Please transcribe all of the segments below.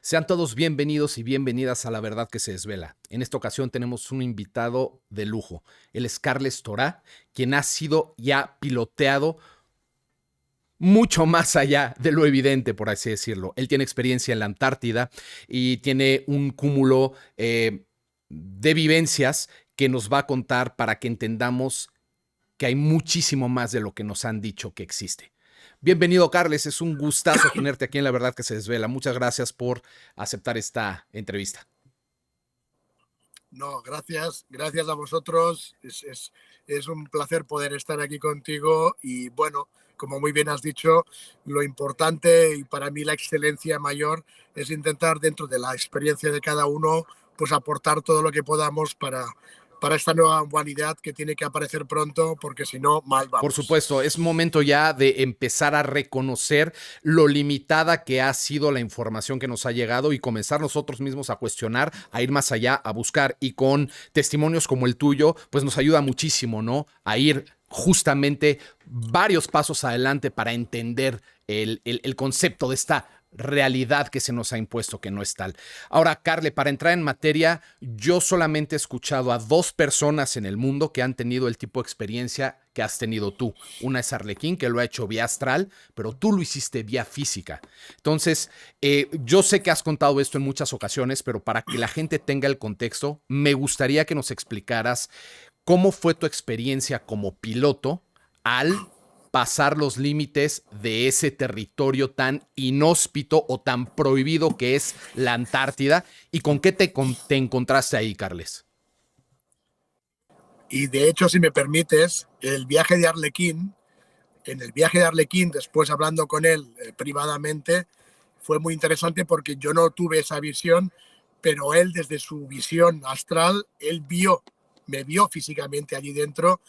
Sean todos bienvenidos y bienvenidas a La Verdad que se desvela. En esta ocasión tenemos un invitado de lujo. Él es Carles Torá, quien ha sido ya piloteado mucho más allá de lo evidente, por así decirlo. Él tiene experiencia en la Antártida y tiene un cúmulo de vivencias que nos va a contar para que entendamos que hay muchísimo más de lo que nos han dicho que existe. Bienvenido, Carles. Es un gustazo tenerte aquí en La Verdad que se desvela. Muchas gracias por aceptar esta entrevista. No, gracias a vosotros. Es un placer poder estar aquí contigo y bueno, como muy bien has dicho, lo importante y para mí la excelencia mayor es intentar dentro de la experiencia de cada uno, pues aportar todo lo que podamos para esta nueva humanidad que tiene que aparecer pronto, porque si no, mal Por vamos. supuesto, es momento ya de empezar a reconocer lo limitada que ha sido la información que nos ha llegado y comenzar nosotros mismos a cuestionar, a ir más allá, a buscar. Y con testimonios como el tuyo, pues nos ayuda muchísimo, ¿no? A ir justamente varios pasos adelante para entender el concepto de esta realidad que se nos ha impuesto, que no es tal. Ahora, Carle, para entrar en materia, yo solamente he escuchado a dos personas en el mundo que han tenido el tipo de experiencia que has tenido tú. Una es Arlequín, que lo ha hecho vía astral, pero tú lo hiciste vía física. Entonces, yo sé que has contado esto en muchas ocasiones, pero para que la gente tenga el contexto, me gustaría que nos explicaras cómo fue tu experiencia como piloto al pasar los límites de ese territorio tan inhóspito o tan prohibido que es la Antártida y con qué te encontraste ahí, Carles. Y de hecho, si me permites, el viaje de Arlequín, en el viaje de Arlequín, después hablando con él privadamente, fue muy interesante porque yo no tuve esa visión, pero él desde su visión astral, me vio físicamente allí dentro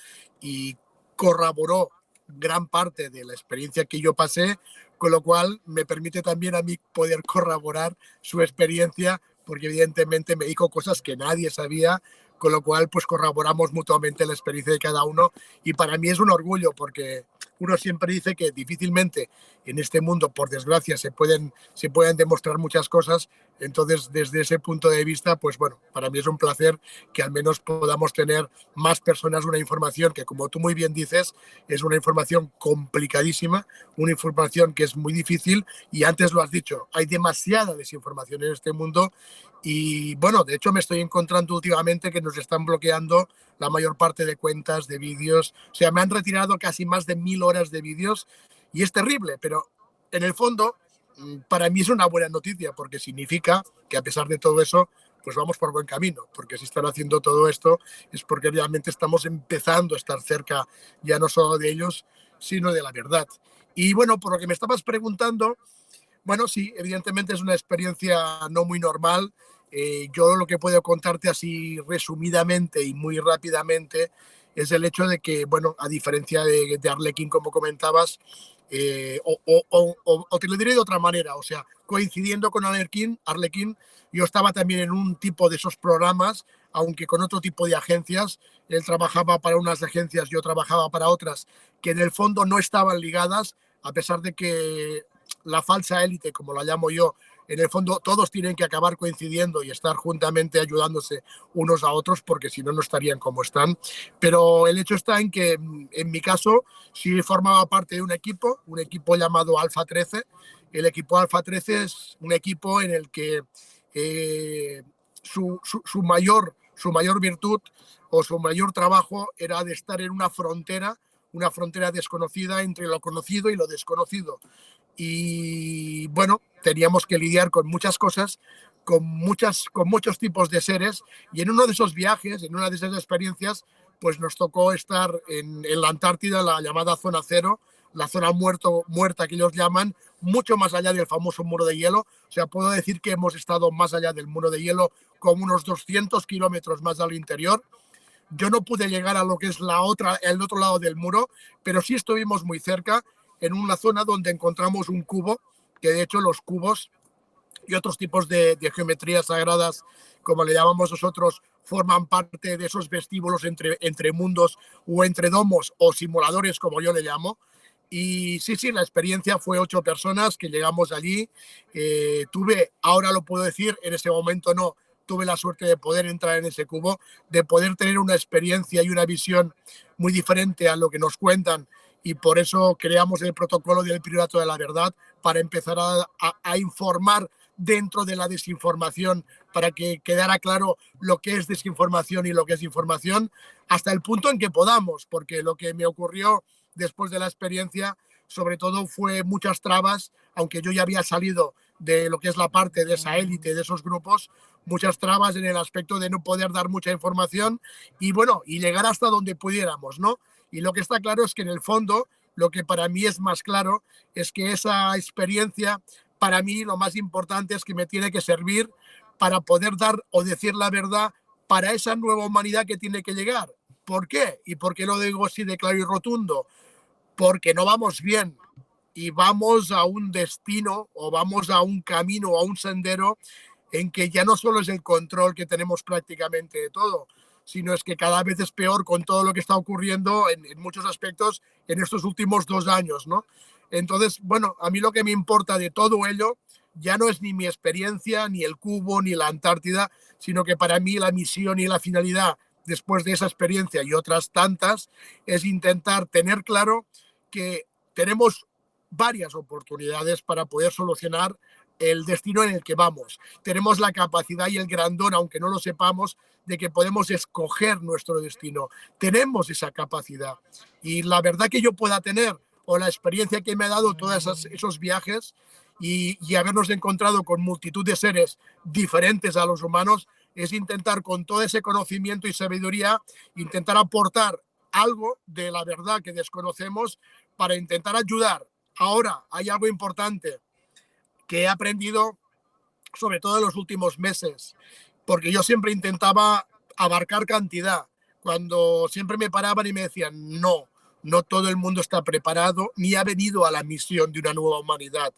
y corroboró gran parte de la experiencia que yo pasé, con lo cual me permite también a mí poder corroborar su experiencia, porque evidentemente me dijo cosas que nadie sabía, con lo cual pues corroboramos mutuamente la experiencia de cada uno y para mí es un orgullo porque uno siempre dice que difícilmente en este mundo, por desgracia, se pueden demostrar muchas cosas. Entonces, desde ese punto de vista, pues bueno, para mí es un placer que al menos podamos tener más personas una información que, como tú muy bien dices, es una información complicadísima, una información que es muy difícil y antes lo has dicho, hay demasiada desinformación en este mundo y bueno, de hecho me estoy encontrando últimamente que nos están bloqueando la mayor parte de cuentas, de vídeos. O sea, me han retirado casi más de 1000 horas de vídeos y es terrible, pero en el fondo para mí es una buena noticia porque significa que a pesar de todo eso, pues vamos por buen camino, porque si están haciendo todo esto es porque realmente estamos empezando a estar cerca ya no solo de ellos, sino de la verdad. Y bueno, por lo que me estabas preguntando, bueno, sí, evidentemente es una experiencia no muy normal. Yo lo que puedo contarte así resumidamente y muy rápidamente es el hecho de que, bueno, a diferencia de Arlequín, como comentabas, o te lo diré de otra manera, o sea, coincidiendo con Arlequín, yo estaba también en un tipo de esos programas, aunque con otro tipo de agencias. Él trabajaba para unas agencias, yo trabajaba para otras, que en el fondo no estaban ligadas, a pesar de que la falsa élite, como la llamo yo, en el fondo todos tienen que acabar coincidiendo y estar juntamente ayudándose unos a otros porque si no, no estarían como están. Pero el hecho está en que en mi caso sí formaba parte de un equipo llamado Alfa 13. El equipo Alfa 13 es un equipo en el que su mayor virtud o su mayor trabajo era de estar en una frontera desconocida entre lo conocido y lo desconocido. Y bueno, teníamos que lidiar con muchas cosas, con muchos tipos de seres y en uno de esos viajes, en una de esas experiencias, pues nos tocó estar en la Antártida, la llamada zona cero, la zona muerta que ellos llaman, mucho más allá del famoso muro de hielo. O sea, puedo decir que hemos estado más allá del muro de hielo, como unos 200 kilómetros más al interior. Yo no pude llegar a lo que es el otro lado del muro, pero sí estuvimos muy cerca en una zona donde encontramos un cubo, que de hecho los cubos y otros tipos de geometrías sagradas, como le llamamos nosotros, forman parte de esos vestíbulos entre mundos o entre domos o simuladores, como yo le llamo. Y sí, sí, la experiencia fue 8 personas que llegamos allí. Tuve, ahora lo puedo decir, en ese momento no, tuve la suerte de poder entrar en ese cubo, de poder tener una experiencia y una visión muy diferente a lo que nos cuentan. Y por eso creamos el protocolo del Priorato de la Verdad, para empezar a informar dentro de la desinformación, para que quedara claro lo que es desinformación y lo que es información, hasta el punto en que podamos, porque lo que me ocurrió después de la experiencia, sobre todo, fue muchas trabas, aunque yo ya había salido de lo que es la parte de esa élite, de esos grupos, muchas trabas en el aspecto de no poder dar mucha información y bueno, y llegar hasta donde pudiéramos, ¿no? Y lo que está claro es que en el fondo, lo que para mí es más claro es que esa experiencia, para mí lo más importante es que me tiene que servir para poder dar o decir la verdad para esa nueva humanidad que tiene que llegar. ¿Por qué? ¿Y por qué lo digo así de claro y rotundo? Porque no vamos bien y vamos a un destino o vamos a un camino o a un sendero en que ya no solo es el control que tenemos prácticamente de todo, sino es que cada vez es peor con todo lo que está ocurriendo en muchos aspectos en estos últimos 2 años, ¿no? Entonces, bueno, a mí lo que me importa de todo ello ya no es ni mi experiencia, ni el cubo, ni la Antártida, sino que para mí la misión y la finalidad después de esa experiencia y otras tantas es intentar tener claro que tenemos varias oportunidades para poder solucionar el destino en el que vamos. Tenemos la capacidad y el grandón, aunque no lo sepamos, de que podemos escoger nuestro destino. Tenemos esa capacidad. Y la verdad que yo pueda tener, o la experiencia que me ha dado todos esos viajes y habernos encontrado con multitud de seres diferentes a los humanos, es intentar con todo ese conocimiento y sabiduría, intentar aportar algo de la verdad que desconocemos para intentar ayudar. Ahora, hay algo importante que he aprendido, sobre todo en los últimos meses, porque yo siempre intentaba abarcar cantidad, cuando siempre me paraban y me decían, no, no todo el mundo está preparado ni ha venido a la misión de una nueva humanidad.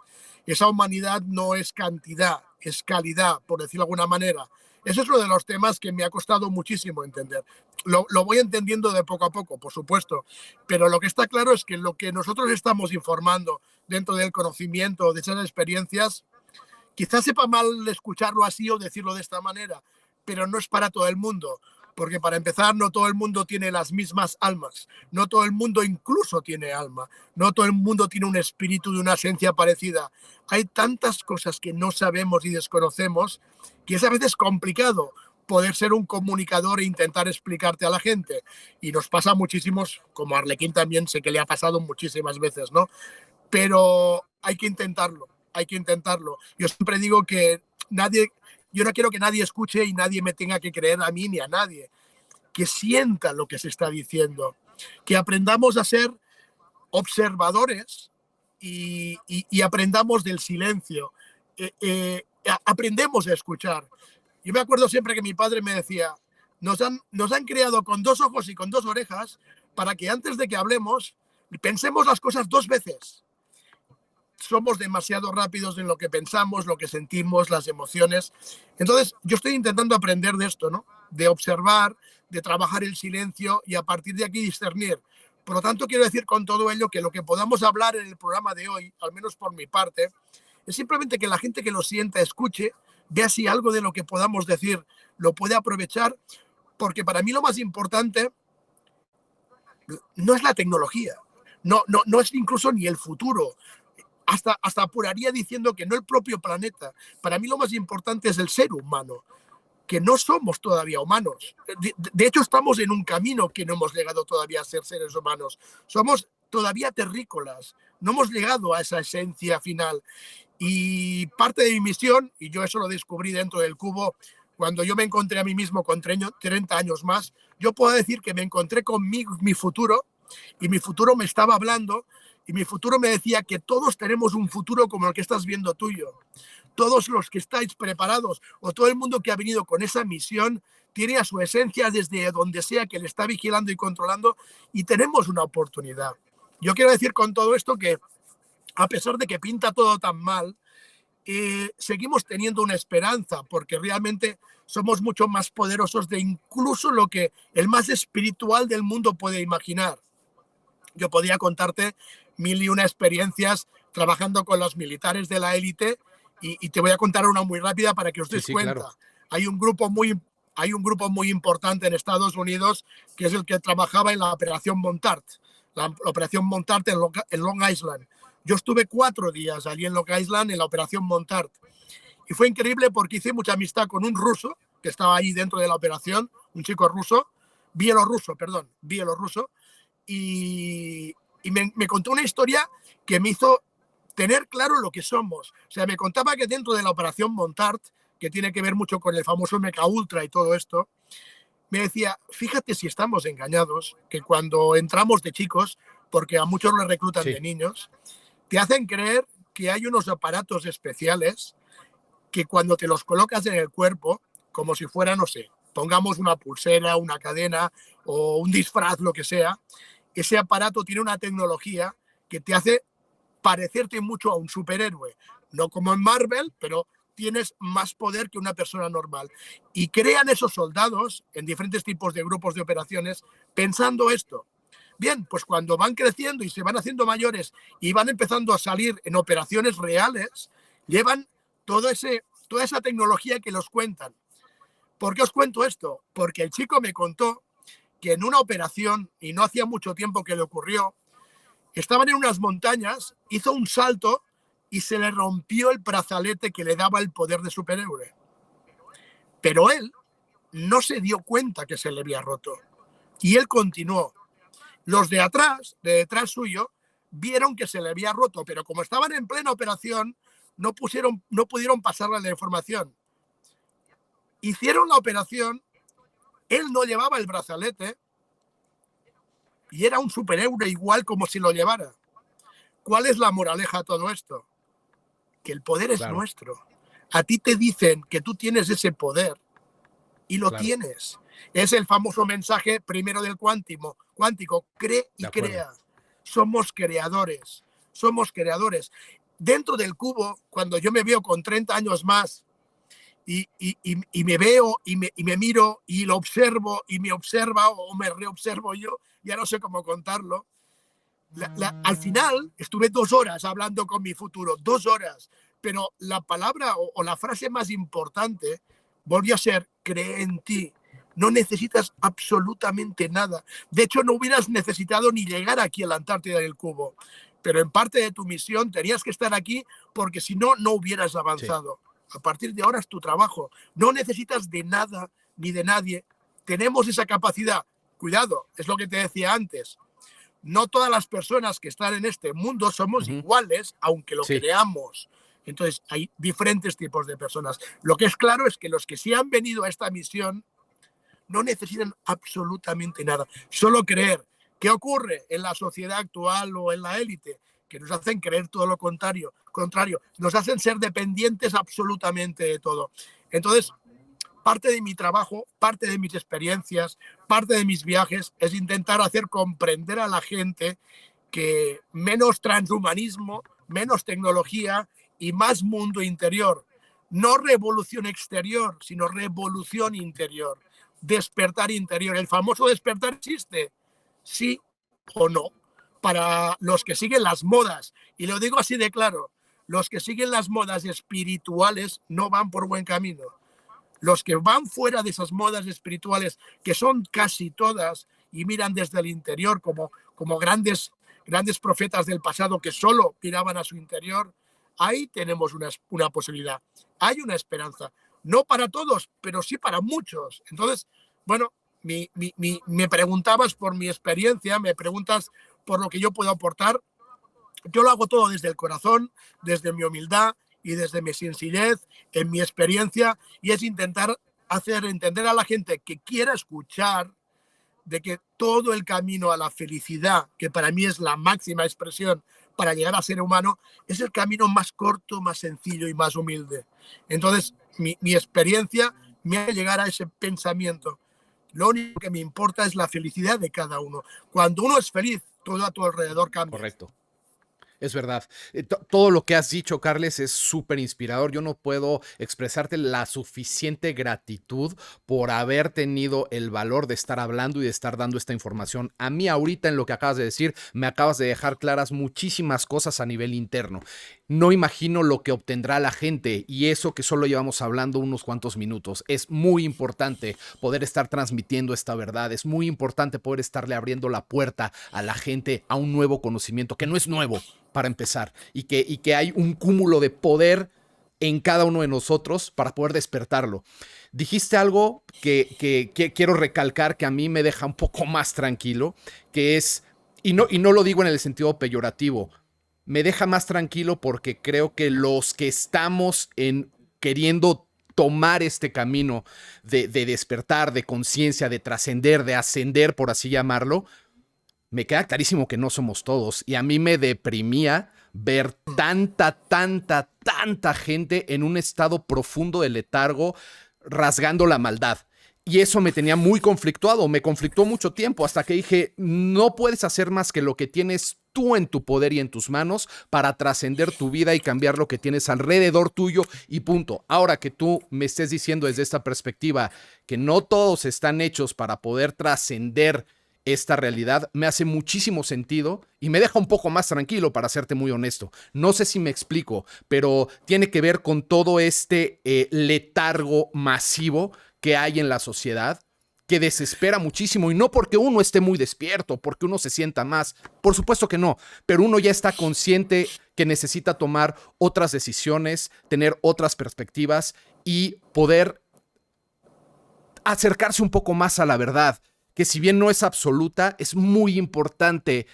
Esa humanidad no es cantidad, es calidad, por decirlo de alguna manera. Ese es uno de los temas que me ha costado muchísimo entender. Lo voy entendiendo de poco a poco, por supuesto, pero lo que está claro es que lo que nosotros estamos informando dentro del conocimiento, de esas experiencias, quizás sepa mal escucharlo así o decirlo de esta manera, pero no es para todo el mundo. Porque para empezar, no todo el mundo tiene las mismas almas, no todo el mundo incluso tiene alma, no todo el mundo tiene un espíritu de una esencia parecida. Hay tantas cosas que no sabemos y desconocemos que es a veces complicado poder ser un comunicador e intentar explicarte a la gente. Y nos pasa muchísimos, como a Arlequín también sé que le ha pasado muchísimas veces, ¿no? Pero hay que intentarlo, hay que intentarlo. Yo siempre digo que yo no quiero que nadie escuche y nadie me tenga que creer a mí ni a nadie. Que sienta lo que se está diciendo, que aprendamos a ser observadores y aprendamos del silencio. Aprendemos a escuchar. Yo me acuerdo siempre que mi padre me decía, nos han creado con 2 ojos y con 2 orejas para que antes de que hablemos pensemos las cosas 2 veces. Somos demasiado rápidos en lo que pensamos, lo que sentimos, las emociones. Entonces, yo estoy intentando aprender de esto, ¿no? De observar, de trabajar el silencio y a partir de aquí discernir. Por lo tanto, quiero decir con todo ello que lo que podamos hablar en el programa de hoy, al menos por mi parte, es simplemente que la gente que lo sienta, escuche, vea si algo de lo que podamos decir lo puede aprovechar, porque para mí lo más importante no es la tecnología, no es incluso ni el futuro. Hasta apuraría diciendo que no el propio planeta. Para mí lo más importante es el ser humano, que no somos todavía humanos. De hecho, estamos en un camino que no hemos llegado todavía a ser seres humanos. Somos todavía terrícolas, no hemos llegado a esa esencia final. Y parte de mi misión, y yo eso lo descubrí dentro del cubo, cuando yo me encontré a mí mismo con 30 años más, yo puedo decir que me encontré con mi futuro, y mi futuro me estaba hablando, y mi futuro me decía que todos tenemos un futuro como el que estás viendo tuyo. Todos los que estáis preparados o todo el mundo que ha venido con esa misión tiene a su esencia desde donde sea que le está vigilando y controlando y tenemos una oportunidad. Yo quiero decir con todo esto que a pesar de que pinta todo tan mal, seguimos teniendo una esperanza porque realmente somos mucho más poderosos de incluso lo que el más espiritual del mundo puede imaginar. yo podría contarte mil y una experiencias trabajando con los militares de la élite y te voy a contar una muy rápida para que os Sí, deis sí, cuenta. claro. Hay un grupo muy importante en Estados Unidos que es el que trabajaba en la Operación Montart, la Operación Montart en Long Island. Yo estuve 4 días allí en Long Island en la Operación Montart y fue increíble porque hice mucha amistad con un ruso que estaba ahí dentro de la operación, un chico ruso, bielorruso, y me contó una historia que me hizo tener claro lo que somos. O sea, me contaba que dentro de la Operación Montart, que tiene que ver mucho con el famoso Mecha Ultra y todo esto, me decía, fíjate si estamos engañados, que cuando entramos de chicos, porque a muchos los reclutan de Sí, niños, te hacen creer que hay unos aparatos especiales que cuando te los colocas en el cuerpo, como si fuera, no sé, pongamos una pulsera, una cadena o un disfraz, lo que sea, ese aparato tiene una tecnología que te hace parecerte mucho a un superhéroe. No como en Marvel, pero tienes más poder que una persona normal. Y crean esos soldados en diferentes tipos de grupos de operaciones pensando esto. Bien, pues cuando van creciendo y se van haciendo mayores y van empezando a salir en operaciones reales, llevan toda esa tecnología que los cuentan. ¿Por qué os cuento esto? Porque el chico me contó que en una operación, y no hacía mucho tiempo que le ocurrió, estaban en unas montañas, hizo un salto y se le rompió el brazalete que le daba el poder de superhéroe. Pero él no se dio cuenta que se le había roto. Y él continuó. Los de detrás suyo, vieron que se le había roto, pero como estaban en plena operación, no pudieron pasarle la información. Hicieron la operación, él no llevaba el brazalete y era un superhéroe igual como si lo llevara. ¿Cuál es la moraleja de todo esto? Que el poder es claro, nuestro. A ti te dicen que tú tienes ese poder y lo claro. tienes. Es el famoso mensaje primero del cuántico, cree De y acuerdo. crea. Somos creadores, somos creadores. Dentro del cubo, cuando yo me veo con 30 años más y me veo y me miro y lo observo y me observa o me reobservo yo, ya no sé cómo contarlo. Al final estuve 2 horas hablando con mi futuro, 2 horas, pero la palabra o la frase más importante volvió a ser, cree en ti. No necesitas absolutamente nada. De hecho, no hubieras necesitado ni llegar aquí a la Antártida del Cubo. Pero en parte de tu misión tenías que estar aquí porque si no, no hubieras Sí. avanzado. A partir de ahora es tu trabajo. No necesitas de nada ni de nadie. Tenemos esa capacidad. Cuidado, es lo que te decía antes. No todas las personas que están en este mundo somos Ujú. iguales, aunque lo Sí, creamos. Entonces, hay diferentes tipos de personas. Lo que es claro es que los que sí han venido a esta misión no necesitan absolutamente nada, solo creer. ¿Qué ocurre en la sociedad actual o en la élite? Que nos hacen creer todo lo contrario, nos hacen ser dependientes absolutamente de todo. Entonces, parte de mi trabajo, parte de mis experiencias, parte de mis viajes es intentar hacer comprender a la gente que menos transhumanismo, menos tecnología y más mundo interior. No revolución exterior, sino revolución interior. Despertar interior. ¿El famoso despertar existe? Sí o no. Para los que siguen las modas, y lo digo así de claro, los que siguen las modas espirituales no van por buen camino. Los que van fuera de esas modas espirituales, que son casi todas, y miran desde el interior como grandes profetas del pasado que solo miraban a su interior, ahí tenemos una posibilidad. Hay una esperanza. No para todos, pero sí para muchos. Entonces, bueno, me preguntabas por mi experiencia, me preguntas por lo que yo puedo aportar. Yo lo hago todo desde el corazón, desde mi humildad y desde mi sencillez, en mi experiencia, y es intentar hacer entender a la gente que quiera escuchar de que todo el camino a la felicidad, que para mí es la máxima expresión para llegar a ser humano, es el camino más corto, más sencillo y más humilde. Entonces, mi experiencia me hace llegar a ese pensamiento. Lo único que me importa es la felicidad de cada uno. Cuando uno es feliz, todo a tu alrededor cambia. correcto. Es verdad. Todo lo que has dicho, Carles, es súper inspirador. Yo no puedo expresarte la suficiente gratitud por haber tenido el valor de estar hablando y de estar dando esta información. A mí ahorita en lo que acabas de decir, me acabas de dejar claras muchísimas cosas a nivel interno. No imagino lo que obtendrá la gente y eso que solo llevamos hablando unos cuantos minutos. Es muy importante poder estar transmitiendo esta verdad. Es muy importante poder estarle abriendo la puerta a la gente a un nuevo conocimiento que no es nuevo para empezar y que hay un cúmulo de poder en cada uno de nosotros para poder despertarlo. Dijiste algo que quiero recalcar que a mí me deja un poco más tranquilo, que es, y no lo digo en el sentido peyorativo, me deja más tranquilo porque creo que los que estamos queriendo tomar este camino de despertar, de conciencia, de trascender, de ascender, por así llamarlo, me queda clarísimo que no somos todos. Y a mí me deprimía ver tanta gente en un estado profundo de letargo, rasgando la maldad. Y eso me tenía muy conflictuado, me conflictuó mucho tiempo, hasta que dije, no puedes hacer más que lo que tienes tú en tu poder y en tus manos para trascender tu vida y cambiar lo que tienes alrededor tuyo y punto. Ahora que tú me estés diciendo desde esta perspectiva que no todos están hechos para poder trascender esta realidad, me hace muchísimo sentido y me deja un poco más tranquilo, para serte muy honesto. No sé si me explico, pero tiene que ver con todo este letargo masivo que hay en la sociedad, que desespera muchísimo, y no porque uno esté muy despierto, porque uno se sienta más, por supuesto que no, pero uno ya está consciente que necesita tomar otras decisiones, tener otras perspectivas y poder acercarse un poco más a la verdad, que si bien no es absoluta, es muy importante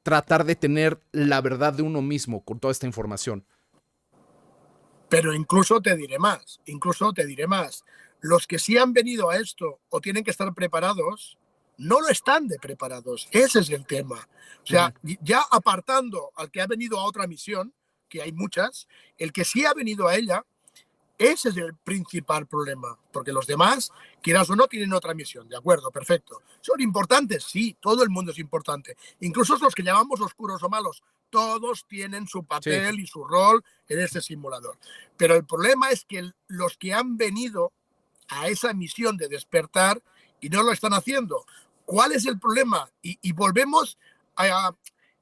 tratar de tener la verdad de uno mismo con toda esta información. Pero incluso te diré más. Los que sí han venido a esto o tienen que estar preparados, no lo están de preparados. Ese es el tema. O sea, ya apartando al que ha venido a otra misión, que hay muchas, el que sí ha venido a ella, ese es el principal problema, porque los demás, quieras o no, tienen otra misión, ¿de acuerdo? Perfecto. ¿Son importantes? Sí, todo el mundo es importante. Incluso los que llamamos oscuros o malos, todos tienen su papel Sí. y su rol en este simulador. Pero el problema es que los que han venido a esa misión de despertar y no lo están haciendo, ¿cuál es el problema? Y volvemos a...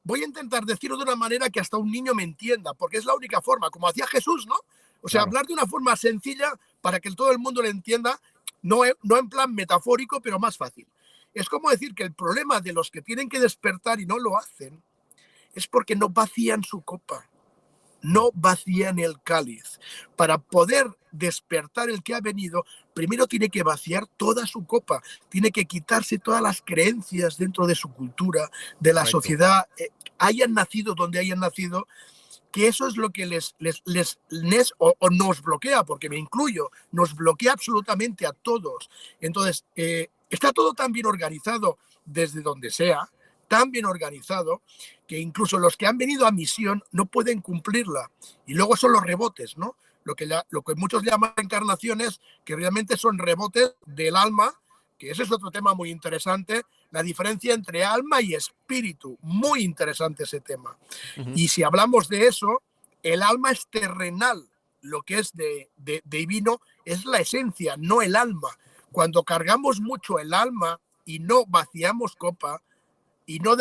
Voy a intentar decirlo de una manera que hasta un niño me entienda, porque es la única forma, como hacía Jesús, ¿no? O sea, Claro. hablar de una forma sencilla para que todo el mundo lo entienda, no en plan metafórico, pero más fácil. Es como decir que el problema de los que tienen que despertar y no lo hacen es porque no vacían su copa, no vacían el cáliz. Para poder despertar el que ha venido, primero tiene que vaciar toda su copa, tiene que quitarse todas las creencias dentro de su cultura, de la Correcto. sociedad, hayan nacido donde hayan nacido, que eso es lo que o nos bloquea, porque me incluyo, nos bloquea absolutamente a todos. Entonces, está todo tan bien organizado desde donde sea, tan bien organizado, que incluso los que han venido a misión no pueden cumplirla. Y luego son los rebotes, ¿no? Lo que muchos llaman encarnaciones, que realmente son rebotes del alma, que ese es otro tema muy interesante, la diferencia entre alma y espíritu. Muy interesante ese tema. Y si hablamos de eso, el alma es terrenal, lo que es de divino es la esencia, no el alma. Cuando cargamos mucho el alma y no vaciamos copa y no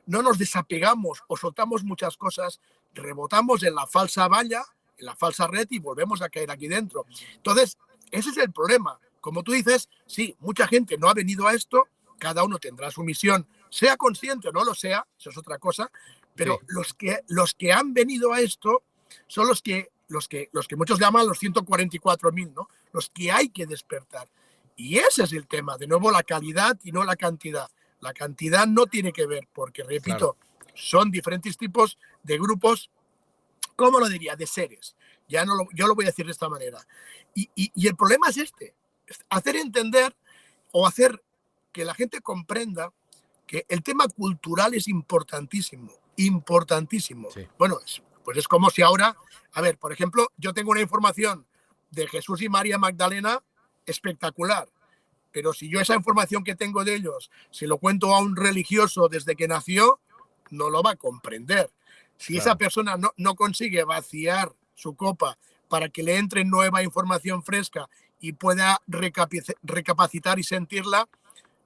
nos desapegamos o soltamos muchas cosas, rebotamos en la falsa valla, en la falsa red y volvemos a caer aquí dentro. Entonces, ese es el problema. Como tú dices, sí, mucha gente no ha venido a esto, cada uno tendrá su misión, sea consciente o no lo sea, eso es otra cosa, pero Sí. los que han venido a esto son los que muchos llaman los 144.000, ¿no? Los que hay que despertar. Y ese es el tema, de nuevo la calidad y no la cantidad. La cantidad no tiene que ver, porque, Claro. repito, son diferentes tipos de grupos, ¿cómo lo diría? De seres. Yo lo voy a decir de esta manera. Y el problema es este, hacer entender o hacer que la gente comprenda que el tema cultural es importantísimo, importantísimo. Sí. Bueno, pues es como si ahora, a ver, por ejemplo, yo tengo una información de Jesús y María Magdalena espectacular, pero si yo esa información que tengo de ellos se lo cuento a un religioso desde que nació, no lo va a comprender. Si esa Claro. persona no consigue vaciar su copa para que le entre nueva información fresca y pueda recapacitar y sentirla,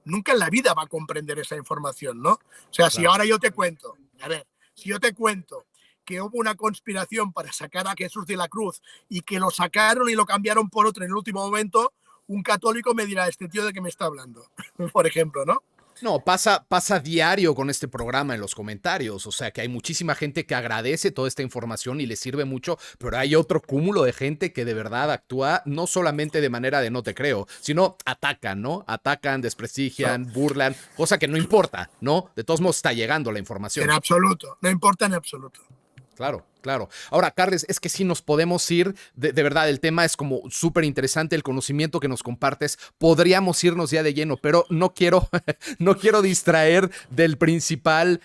nunca en la vida va a comprender esa información, ¿no? O sea, si Claro. ahora yo te cuento, a ver, si yo te cuento que hubo una conspiración para sacar a Jesús de la cruz y que lo sacaron y lo cambiaron por otro en el último momento, un católico me dirá, este tío de qué me está hablando, por ejemplo, ¿no? No, pasa diario con este programa en los comentarios, o sea que hay muchísima gente que agradece toda esta información y le sirve mucho, pero hay otro cúmulo de gente que de verdad actúa no solamente de manera de no te creo, sino atacan, ¿no? Atacan, No, desprestigian, burlan, cosa que no importa, ¿no? De todos modos está llegando la en información. absoluto, no importa en absoluto. Claro, claro. Ahora, Carles, es que sí nos podemos ir, de verdad, el tema es como súper interesante, el conocimiento que nos compartes, podríamos irnos ya de lleno, pero no quiero, no quiero distraer del principal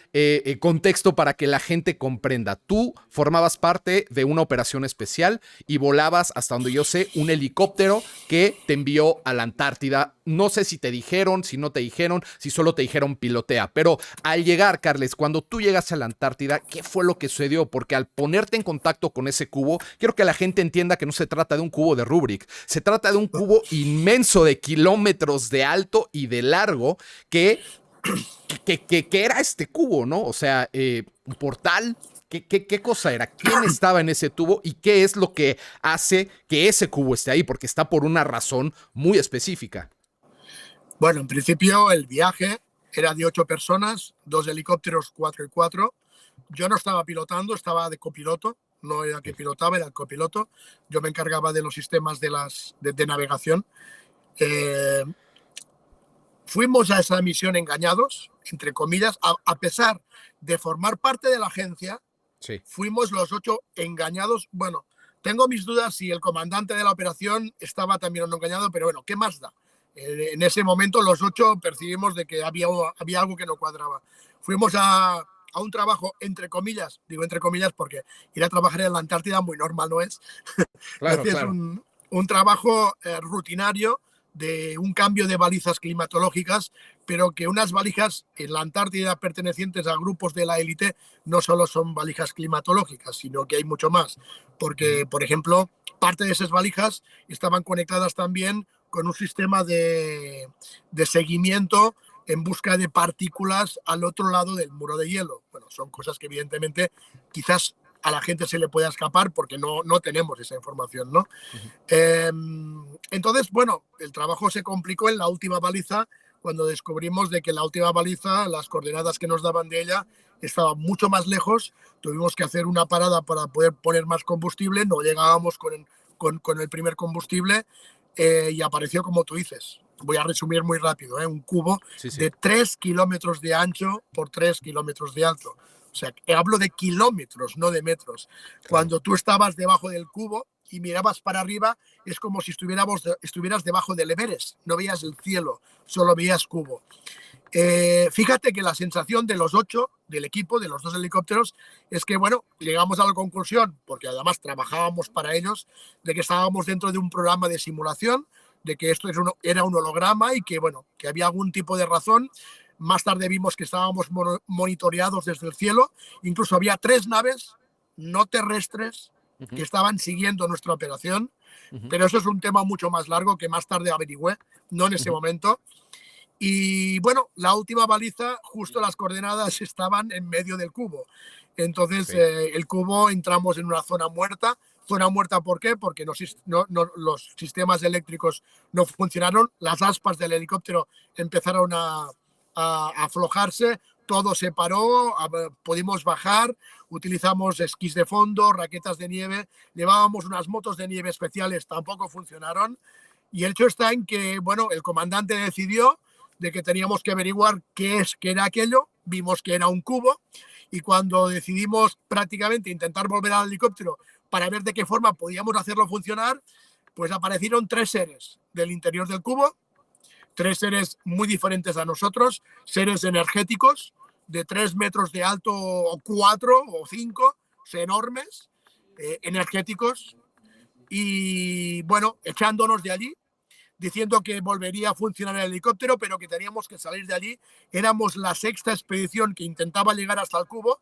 contexto para que la gente comprenda. Tú formabas parte de una operación especial y volabas, hasta donde yo sé, un helicóptero que te envió a la Antártida. No sé si te dijeron, si no te dijeron, si solo te dijeron pilotea, pero al llegar, Carles, cuando tú llegas a la Antártida, ¿qué fue lo que sucedió? Porque al ponerte en contacto con ese cubo, quiero que la gente entienda que no se trata de un cubo de Rubik, se trata de un cubo inmenso de kilómetros de alto y de largo que era este cubo, ¿no? O sea, un portal. ¿Qué cosa era? ¿Quién estaba en ese tubo? ¿Y qué es lo que hace que ese cubo esté ahí? Porque está por una razón muy específica. Bueno, en principio el viaje era de 8 personas, 2 helicópteros, 4 y 4. Yo no estaba pilotando, estaba de copiloto, no era que pilotaba, era el copiloto. Yo me encargaba de los sistemas de navegación. Eh, Fuimos a esa misión engañados, entre comillas, a pesar de formar parte de la agencia, Sí. fuimos los 8 engañados. Bueno, tengo mis dudas si el comandante de la operación estaba también o no engañado, pero bueno, ¿qué más da? En ese momento los 8 percibimos de que había algo que no cuadraba. Fuimos a un trabajo, entre comillas, digo entre comillas porque ir a trabajar en la Antártida muy normal no es. Claro, Es claro. un trabajo rutinario de un cambio de balizas climatológicas, pero que unas valijas en la Antártida pertenecientes a grupos de la élite no solo son valijas climatológicas, sino que hay mucho más. Porque, por ejemplo, parte de esas valijas estaban conectadas también con un sistema de seguimiento en busca de partículas al otro lado del muro de hielo. Bueno, son cosas que evidentemente quizás a la gente se le pueda escapar porque no tenemos esa información, ¿no? Uh -huh. Entonces, bueno, el trabajo se complicó en la última baliza cuando descubrimos de que la última baliza, las coordenadas que nos daban de ella, estaban mucho más lejos. Tuvimos que hacer una parada para poder poner más combustible, no llegábamos con el primer combustible y apareció, como tú dices, voy a resumir muy rápido, un cubo Sí, sí. de 3 kilómetros de ancho por 3 kilómetros de alto. O sea, hablo de kilómetros, no de metros. Claro. Cuando tú estabas debajo del cubo y mirabas para arriba, es como si estuvieras debajo del Everest. No veías el cielo, solo veías cubo. Fíjate que la sensación de los 8 del equipo, de los 2 helicópteros, es que, bueno, llegamos a la conclusión, porque además trabajábamos para ellos, de que estábamos dentro de un programa de simulación, de que esto era un holograma y que, bueno, que había algún tipo de razón. Más tarde vimos que estábamos monitoreados desde el cielo. Incluso había 3 naves no terrestres Uh que -huh. estaban siguiendo nuestra operación. Uh -huh. Pero eso es un tema mucho más largo que más tarde averigüé, no en Uh ese -huh. momento. Y bueno, la última baliza, justo las coordenadas estaban en medio del cubo. Entonces, Sí. el cubo entramos en una zona muerta. Zona muerta, ¿por qué? Porque los sistemas eléctricos no funcionaron, las aspas del helicóptero empezaron a aflojarse, todo se paró, pudimos bajar, utilizamos esquís de fondo, raquetas de nieve, llevábamos unas motos de nieve especiales, tampoco funcionaron. Y el hecho está en que, bueno, el comandante decidió de que teníamos que averiguar qué era aquello, vimos que era un cubo, y cuando decidimos prácticamente intentar volver al helicóptero para ver de qué forma podíamos hacerlo funcionar, pues aparecieron 3 seres del interior del cubo, 3 seres muy diferentes a nosotros, seres energéticos de 3 metros de alto o 4 o 5, enormes, energéticos, y bueno, echándonos de allí, diciendo que volvería a funcionar el helicóptero, pero que teníamos que salir de allí. Éramos la 6ª expedición que intentaba llegar hasta el cubo,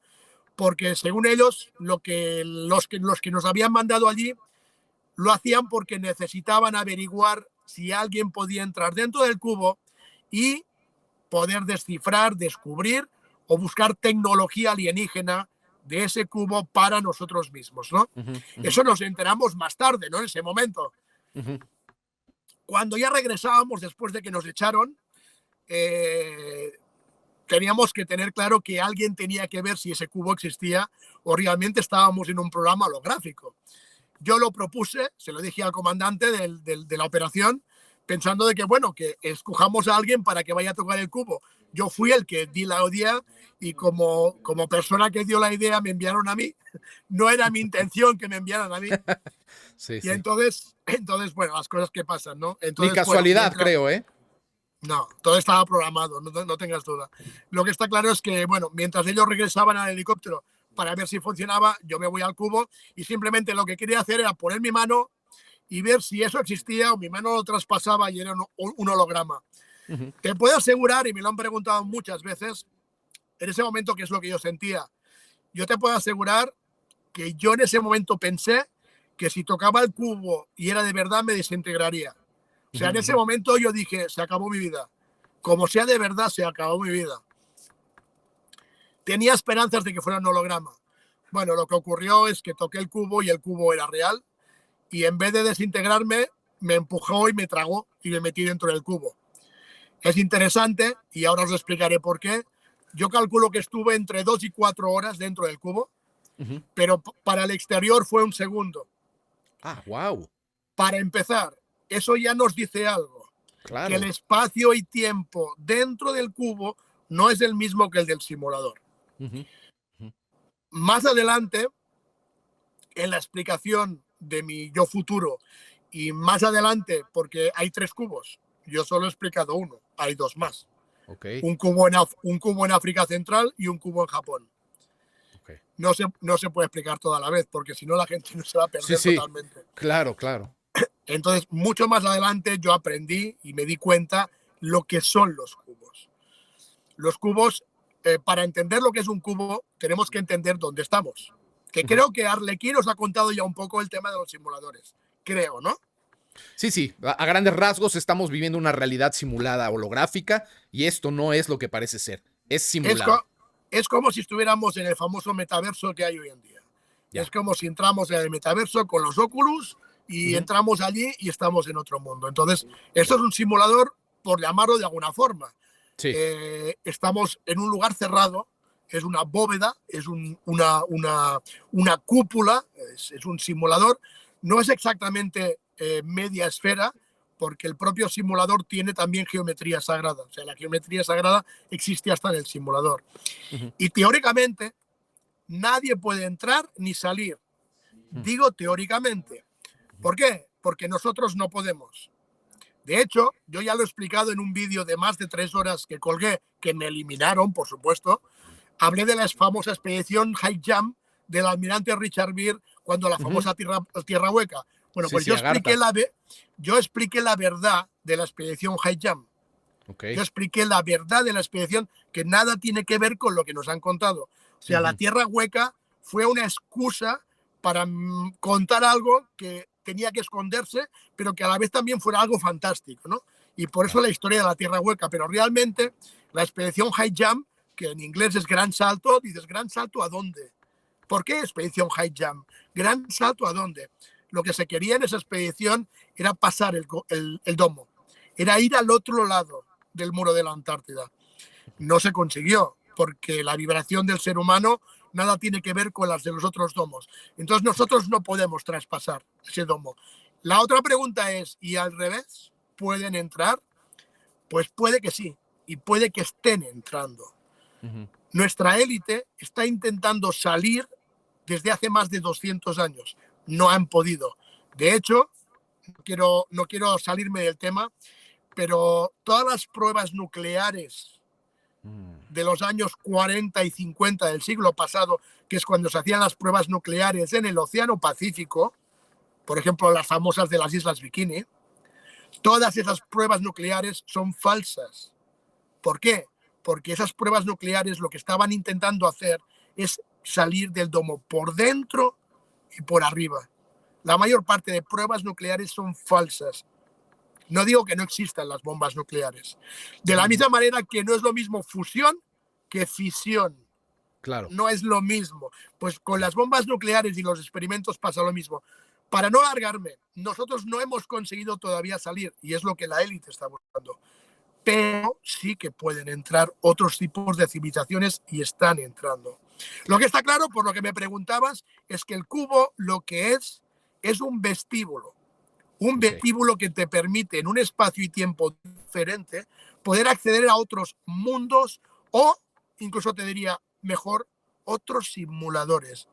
porque según ellos, los que nos habían mandado allí lo hacían porque necesitaban averiguar si alguien podía entrar dentro del cubo y poder descifrar, descubrir o buscar tecnología alienígena de ese cubo para nosotros mismos, ¿no? Eso nos enteramos más tarde, ¿no? En ese momento. Cuando ya regresábamos después de que nos echaron, teníamos que tener claro que alguien tenía que ver si ese cubo existía o realmente estábamos en un programa holográfico. Yo lo propuse, se lo dije al comandante de la operación, pensando de que, bueno, que escojamos a alguien para que vaya a tocar el cubo. Yo fui el que di la idea y como persona que dio la idea me enviaron a mí. No era mi intención que me enviaran a mí. Sí, Y sí. entonces, bueno, las cosas que pasan, ¿no? Ni Entonces, bueno, casualidad, creo, ¿eh? no, todo estaba programado, no tengas duda. Lo que está claro es que, bueno, mientras ellos regresaban al helicóptero para ver si funcionaba, yo me voy al cubo y simplemente lo que quería hacer era poner mi mano y ver si eso existía o mi mano lo traspasaba y era un holograma. Te puedo asegurar, y me lo han preguntado muchas veces, en ese momento qué es lo que yo sentía. Yo te puedo asegurar que yo en ese momento pensé que si tocaba el cubo y era de verdad me desintegraría. O sea, en ese momento yo dije, se acabó mi vida. Como sea de verdad, se acabó mi vida. Tenía esperanzas de que fuera un holograma. Bueno, lo que ocurrió es que toqué el cubo y el cubo era real y en vez de desintegrarme, me empujó y me tragó y me metí dentro del cubo. Es interesante y ahora os explicaré por qué. Yo calculo que estuve entre 2 y 4 horas dentro del cubo, pero para el exterior fue un segundo. Ah, wow. Para empezar, eso ya nos dice algo, que el Claro. espacio y tiempo dentro del cubo no es el mismo que el del simulador. Más adelante, en la explicación de mi yo futuro, y más adelante, porque hay 3 cubos, yo solo he explicado uno, hay 2 más. Ok. Un cubo en África Central y un cubo en Japón. Ok. No se puede explicar toda la vez, porque si no la gente no se va a Sí, perder sí. totalmente. Claro, claro. Entonces, mucho más adelante yo aprendí y me di cuenta lo que son los cubos. Los cubos, para entender lo que es un cubo, tenemos que entender dónde estamos. Que creo que Arlequín nos ha contado ya un poco el tema de los simuladores. Creo, ¿no? Sí, sí. A grandes rasgos estamos viviendo una realidad simulada holográfica y esto no es lo que parece ser. Es Es, simulado. co es como si estuviéramos en el famoso metaverso que hay hoy en día. Es Ya. como si entramos en el metaverso con los Oculus y entramos allí y estamos en otro mundo. Entonces, esto es un simulador, por llamarlo de alguna forma. Sí. Estamos en un lugar cerrado, es una bóveda, es una cúpula, es un simulador. No es exactamente media esfera, porque el propio simulador tiene también geometría sagrada. O sea, la geometría sagrada existe hasta en el simulador. Y teóricamente, nadie puede entrar ni salir. Digo teóricamente. ¿Por qué? Porque nosotros no podemos. De hecho, yo ya lo he explicado en un vídeo de más de 3 horas que colgué, que me eliminaron, por supuesto. Hablé de la famosa expedición High Jump del almirante Richard Byrd cuando la famosa tierra hueca. Bueno, Sí, pues sí, Agartha. yo expliqué la verdad de la expedición High Jump. Ok. Yo expliqué la verdad de la expedición, que nada tiene que ver con lo que nos han contado. O sea, la tierra hueca fue una excusa para contar algo que tenía que esconderse, pero que a la vez también fuera algo fantástico, ¿no? Y por eso la historia de la tierra hueca. Pero realmente la expedición High Jump, que en inglés es gran salto, dices, ¿gran salto a dónde? ¿Por qué expedición High Jump? ¿Gran salto a dónde? Lo que se quería en esa expedición era pasar el domo, era ir al otro lado del muro de la Antártida. No se consiguió, porque la vibración del ser humano nada tiene que ver con las de los otros domos. Entonces nosotros no podemos traspasar ese domo. La otra pregunta es, ¿y al revés? ¿Pueden entrar? Pues puede que sí, y puede que estén entrando. Nuestra élite está intentando salir desde hace más de 200 años. No han podido. De hecho, no quiero salirme del tema, pero todas las pruebas nucleares de los años 40 y 50 del siglo pasado, que es cuando se hacían las pruebas nucleares en el Océano Pacífico, por ejemplo, las famosas de las Islas Bikini, todas esas pruebas nucleares son falsas. ¿Por qué? Porque esas pruebas nucleares lo que estaban intentando hacer es salir del domo por dentro y por arriba. La mayor parte de pruebas nucleares son falsas. No digo que no existan las bombas nucleares. De la misma manera que no es lo mismo fusión que fisión. Claro. No es lo mismo. Pues con las bombas nucleares y los experimentos pasa lo mismo. Para no alargarme, nosotros no hemos conseguido todavía salir, y es lo que la élite está buscando. Pero sí que pueden entrar otros tipos de civilizaciones y están entrando. Lo que está claro, por lo que me preguntabas, es que el cubo lo que es un vestíbulo. Un vestíbulo que te permite en un espacio y tiempo diferente poder acceder a otros mundos o, incluso te diría mejor, otros simuladores.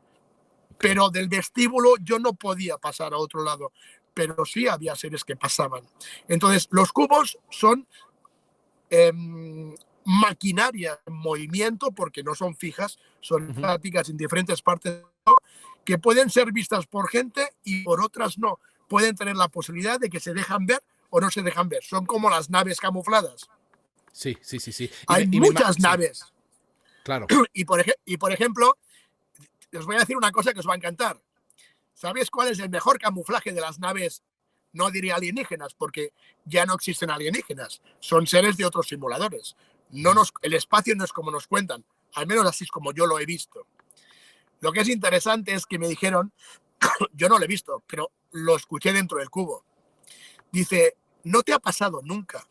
Pero del vestíbulo yo no podía pasar a otro lado, pero sí había seres que pasaban. Entonces, los cubos son maquinaria en movimiento, porque no son fijas, son estáticas en diferentes partes, que pueden ser vistas por gente y por otras no. Pueden tener la posibilidad de que se dejan ver o no se dejan ver. Son como las naves camufladas. Sí, sí, sí, sí. Hay muchas naves. Sí. Claro. Y por ejemplo, os voy a decir una cosa que os va a encantar. ¿Sabéis cuál es el mejor camuflaje de las naves? No diría alienígenas, porque ya no existen alienígenas. Son seres de otros simuladores. El espacio no es como nos cuentan. Al menos así es como yo lo he visto. Lo que es interesante es que me dijeron, yo no lo he visto, pero lo escuché dentro del cubo. Dice, ¿no te ha pasado nunca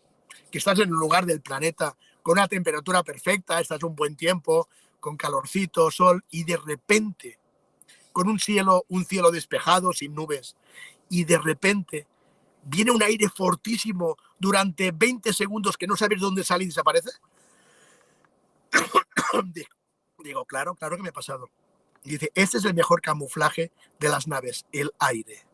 que estás en un lugar del planeta con una temperatura perfecta, estás un buen tiempo, con calorcito, sol, y de repente, con un cielo despejado, sin nubes, y de repente viene un aire fortísimo durante 20 segundos que no sabes dónde sale y desaparece? Digo, claro que me ha pasado. Dice, este es el mejor camuflaje de las naves, el aire.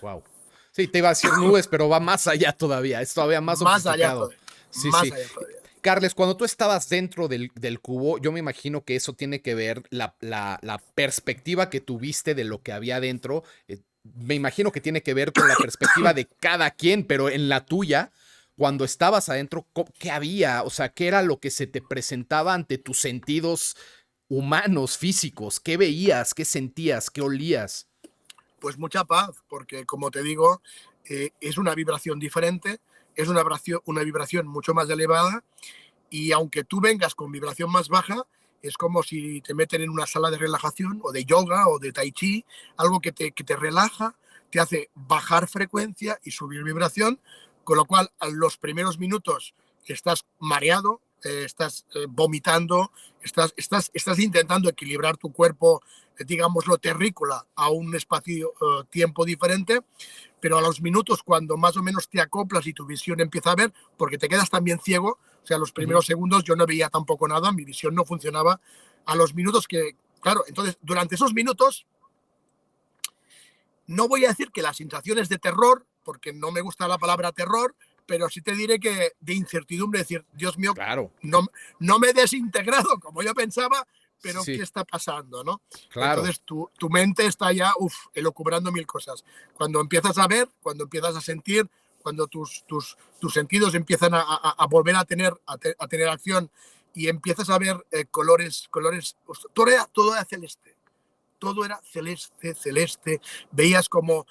Wow. Sí, te iba a decir nubes, pero va más allá todavía. Es todavía más sofisticado. Allá todavía. Carles, cuando tú estabas dentro del cubo, yo me imagino que eso tiene que ver la perspectiva que tuviste de lo que había dentro. Me imagino que tiene que ver con la perspectiva de cada quien, pero en la tuya, cuando estabas adentro, ¿qué había? O sea, ¿qué era lo que se te presentaba ante tus sentidos humanos, físicos? ¿Qué veías? ¿Qué sentías? ¿Qué olías? Pues mucha paz, porque como te digo, es una vibración diferente, es una vibración mucho más elevada, y aunque tú vengas con vibración más baja, es como si te meten en una sala de relajación o de yoga o de tai chi, algo que te relaja, te hace bajar frecuencia y subir vibración, con lo cual a los primeros minutos estás mareado, estás vomitando, estás intentando equilibrar tu cuerpo, digámoslo, terrícola a un espacio-tiempo diferente, pero a los minutos, cuando más o menos te acoplas y tu visión empieza a ver, porque te quedas también ciego, o sea, los primeros segundos yo no veía tampoco nada, mi visión no funcionaba, a los minutos claro, entonces durante esos minutos, no voy a decir que las sensaciones de terror, porque no me gusta la palabra terror, pero sí te diré que de incertidumbre, decir, Dios mío, claro, no me he desintegrado como yo pensaba, pero sí. ¿Qué está pasando? ¿No? Claro. Entonces tu mente está ya elucubrando mil cosas. Cuando empiezas a ver, cuando empiezas a sentir, cuando tus sentidos empiezan a volver a tener acción y empiezas a ver colores, todo era celeste. Todo era celeste, veías como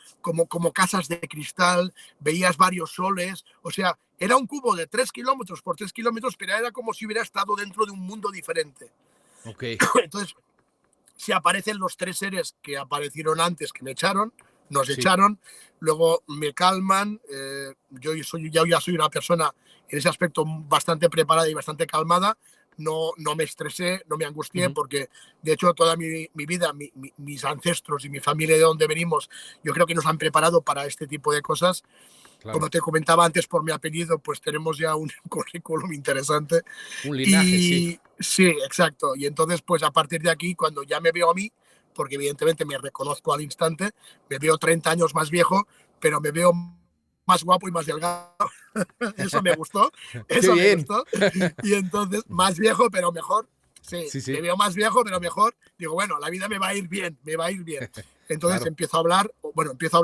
casas de cristal, veías varios soles, o sea, era un cubo de 3 kilómetros por 3 kilómetros, pero era como si hubiera estado dentro de un mundo diferente. Okay. Entonces, se aparecen los 3 seres que aparecieron antes, que nos echaron, luego me calman, yo ya soy una persona en ese aspecto bastante preparada y bastante calmada. No me estresé, no me angustié, porque de hecho toda mi vida, mis ancestros y mi familia de donde venimos, yo creo que nos han preparado para este tipo de cosas. Claro. Como te comentaba antes por mi apellido, pues tenemos ya un currículum interesante. Un linaje, sí. Sí, exacto. Y entonces, pues a partir de aquí, cuando ya me veo a mí, porque evidentemente me reconozco al instante, me veo 30 años más viejo, pero me veo más guapo y más delgado. Eso me gustó. Eso me gustó. Y entonces, más viejo, pero mejor. Sí, me veo más viejo, pero mejor. Digo, bueno, la vida me va a ir bien, me va a ir bien. Entonces Claro. empiezo a hablar, bueno, empiezo a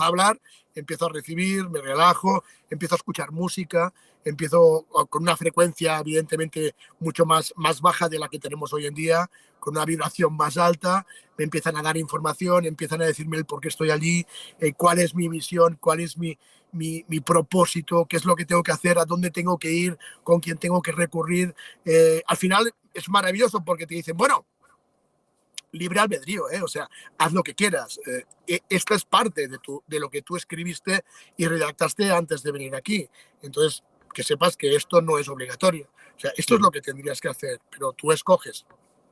hablar, empiezo a recibir, me relajo, empiezo a escuchar música, empiezo con una frecuencia evidentemente mucho más baja de la que tenemos hoy en día, con una vibración más alta, me empiezan a dar información, empiezan a decirme el por qué estoy allí, cuál es mi misión, cuál es mi propósito, qué es lo que tengo que hacer, a dónde tengo que ir, con quién tengo que recurrir. Al final es maravilloso porque te dicen, bueno, libre albedrío, ¿eh? O sea, haz lo que quieras. Esta es parte de lo que tú escribiste y redactaste antes de venir aquí. Entonces, que sepas que esto no es obligatorio. O sea, esto es Sí. lo que tendrías que hacer, pero tú escoges.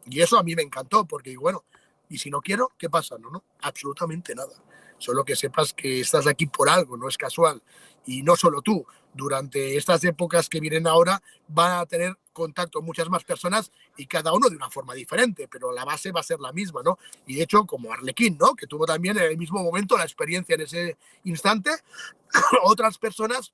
Y eso a mí me encantó, porque bueno, y si no quiero, ¿qué pasa? No, no, absolutamente nada. Solo que sepas que estás aquí por algo, no es casual. Y no solo tú, durante estas épocas que vienen ahora van a tener contacto muchas más personas y cada uno de una forma diferente, pero la base va a ser la misma, ¿no? Y de hecho, como Arlequín, ¿no? Que tuvo también en el mismo momento la experiencia en ese instante, otras personas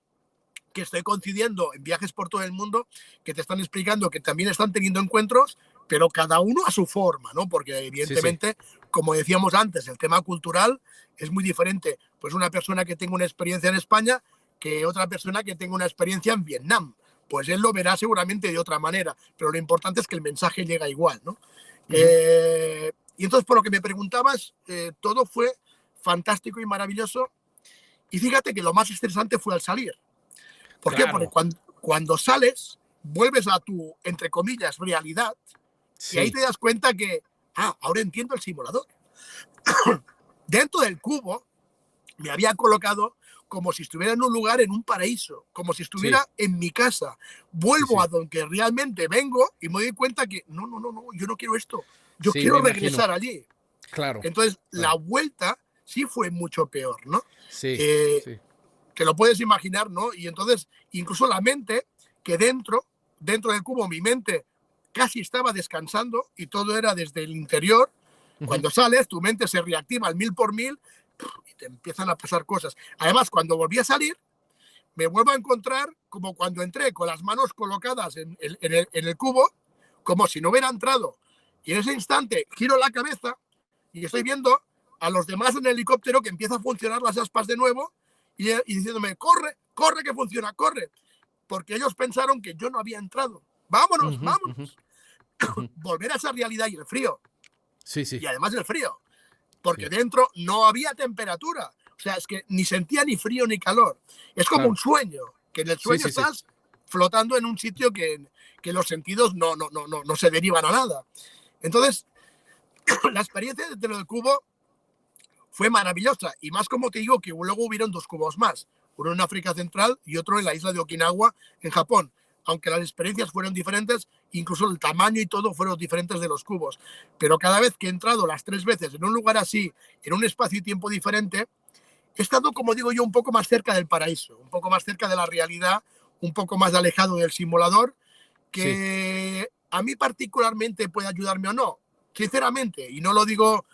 que estoy coincidiendo en viajes por todo el mundo, que te están explicando que también están teniendo encuentros, pero cada uno a su forma, ¿no? Porque Sí, sí. evidentemente, como decíamos antes, el tema cultural es muy diferente. Pues una persona que tenga una experiencia en España que otra persona que tenga una experiencia en Vietnam. Pues él lo verá seguramente de otra manera, pero lo importante es que el mensaje llega igual, ¿no? Ujú. Y entonces, por lo que me preguntabas, todo fue fantástico y maravilloso. Y fíjate que lo más estresante fue al salir. ¿Por qué? Porque Claro. cuando sales, vuelves a tu, entre comillas, realidad, y ahí Sí. te das cuenta que, ahora entiendo el simulador. Dentro del cubo me había colocado como si estuviera en un lugar, en un paraíso, como si Sí. estuviera en mi casa. Sí, Vuelvo sí. a donde realmente vengo y me doy cuenta que no, no, no, no, yo no quiero esto. Yo Sí, me quiero imagino. regresar allí. Claro, Entonces, la claro. vuelta sí fue mucho peor, ¿no? Sí, Eh, sí. Te lo puedes imaginar, ¿no? Y entonces, incluso la mente, que dentro del cubo, mi mente casi estaba descansando y todo era desde el interior. Ujú. Cuando sales, tu mente se reactiva al 1000 por 1000 y te empiezan a pasar cosas. Además, cuando volví a salir, me vuelvo a encontrar como cuando entré, con las manos colocadas en el cubo, como si no hubiera entrado. Y en ese instante giro la cabeza y estoy viendo a los demás en el helicóptero que empieza a funcionar las aspas de nuevo y diciéndome, corre, corre que funciona, corre. Porque ellos pensaron que yo no había entrado. Vámonos, Ujú, ujú, vámonos. ujú. Volver a esa realidad y el frío. Sí, sí, Y además el frío. Porque sí. dentro no había temperatura. O sea, es que ni sentía ni frío ni calor. Es como un Claro. sueño, que en el Sí, sueño sí, sí. estás flotando en un sitio que los sentidos no se derivan a nada. Entonces, la experiencia dentro del cubo fue maravillosa. Y más como te digo, que luego hubieron dos cubos más. Uno en África Central y otro en la isla de Okinawa, en Japón. Aunque las experiencias fueron diferentes, incluso el tamaño y todo fueron diferentes de los cubos. Pero cada vez que he entrado las 3 veces en un lugar así, en un espacio y tiempo diferente, he estado, como digo yo, un poco más cerca del paraíso, un poco más cerca de la realidad, un poco más alejado del simulador, Sí, que a mí particularmente puede ayudarme o no. Sinceramente, y no lo digo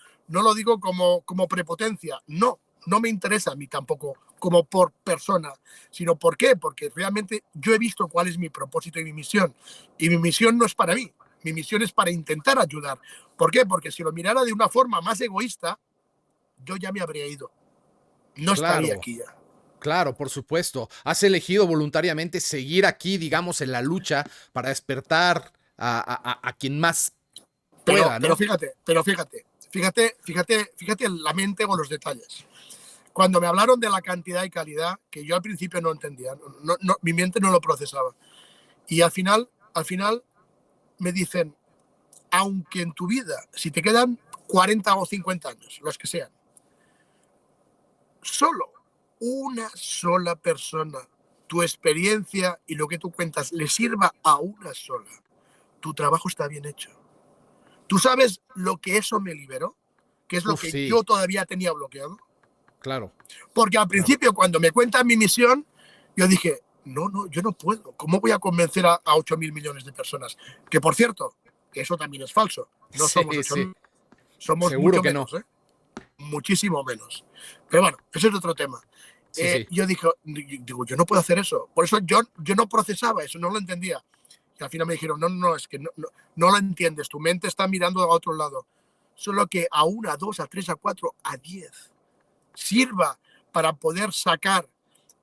como prepotencia, no me interesa a mí tampoco como por persona, sino ¿por qué? Porque realmente yo he visto cuál es mi propósito y mi misión. Y mi misión no es para mí, mi misión es para intentar ayudar. ¿Por qué? Porque si lo mirara de una forma más egoísta, yo ya me habría ido. No estaría claro, aquí ya. claro, por supuesto. Has elegido voluntariamente seguir aquí, digamos, en la lucha para despertar a quien más Pero, pueda, pero ¿no? fíjate, fíjate la mente o los detalles. Cuando me hablaron de la cantidad y calidad, que yo al principio no entendía, mi mente no lo procesaba. Y al final me dicen, aunque en tu vida, si te quedan 40 o 50 años, los que sean, solo una sola persona, tu experiencia y lo que tú cuentas le sirva a una sola, tu trabajo está bien hecho. ¿Tú sabes lo que eso me liberó? ¿Qué es lo Uf, que sí, yo todavía tenía bloqueado? claro, Porque al claro, principio, cuando me cuentan mi misión, yo dije, no, no, yo no puedo. ¿Cómo voy a convencer a 8.000 millones de personas? Que por cierto, que eso también es falso. No somos sí, 8, sí, somos seguro mucho que no. menos, ¿eh? Muchísimo menos. Pero bueno, ese es otro tema. Sí, sí, Yo digo, yo no puedo hacer eso. Por eso yo no procesaba eso, no lo entendía. Y al final me dijeron, no, es que no lo entiendes, tu mente está mirando a otro lado. Solo que a 1, a 2, a 3, a 4, a 10 sirva para poder sacar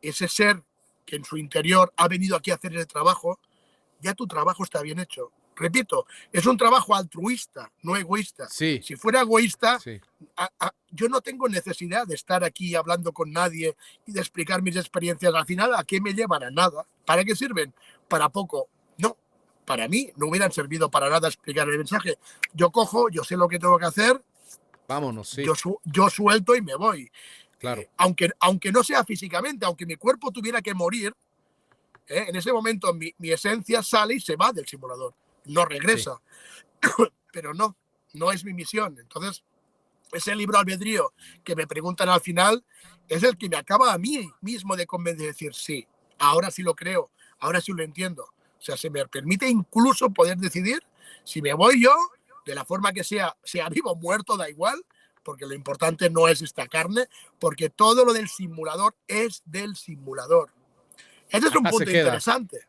ese ser que en su interior ha venido aquí a hacer ese trabajo, ya tu trabajo está bien hecho. Repito, es un trabajo altruista, no egoísta. Sí, Si fuera egoísta, sí. yo no tengo necesidad de estar aquí hablando con nadie y de explicar mis experiencias. Al final, ¿a qué me llevan? A nada. ¿Para qué sirven? Para poco. No, para mí no hubieran servido para nada explicar el mensaje. Yo cojo, yo sé lo que tengo que hacer, Vámonos, sí, yo suelto y me voy. claro. Aunque no sea físicamente, aunque mi cuerpo tuviera que morir, en ese momento mi esencia sale y se va del simulador. No Sí. regresa. Pero no es mi misión. Entonces, ese libre albedrío que me preguntan al final es el que me acaba a mí mismo de convencer, de decir, sí, ahora sí lo creo, ahora sí lo entiendo. O sea, se me permite incluso poder decidir si me voy yo, de la forma que sea vivo o muerto, da igual, porque lo importante no es esta carne, porque todo lo del simulador es del simulador. Ese es un Acá se punto queda. interesante.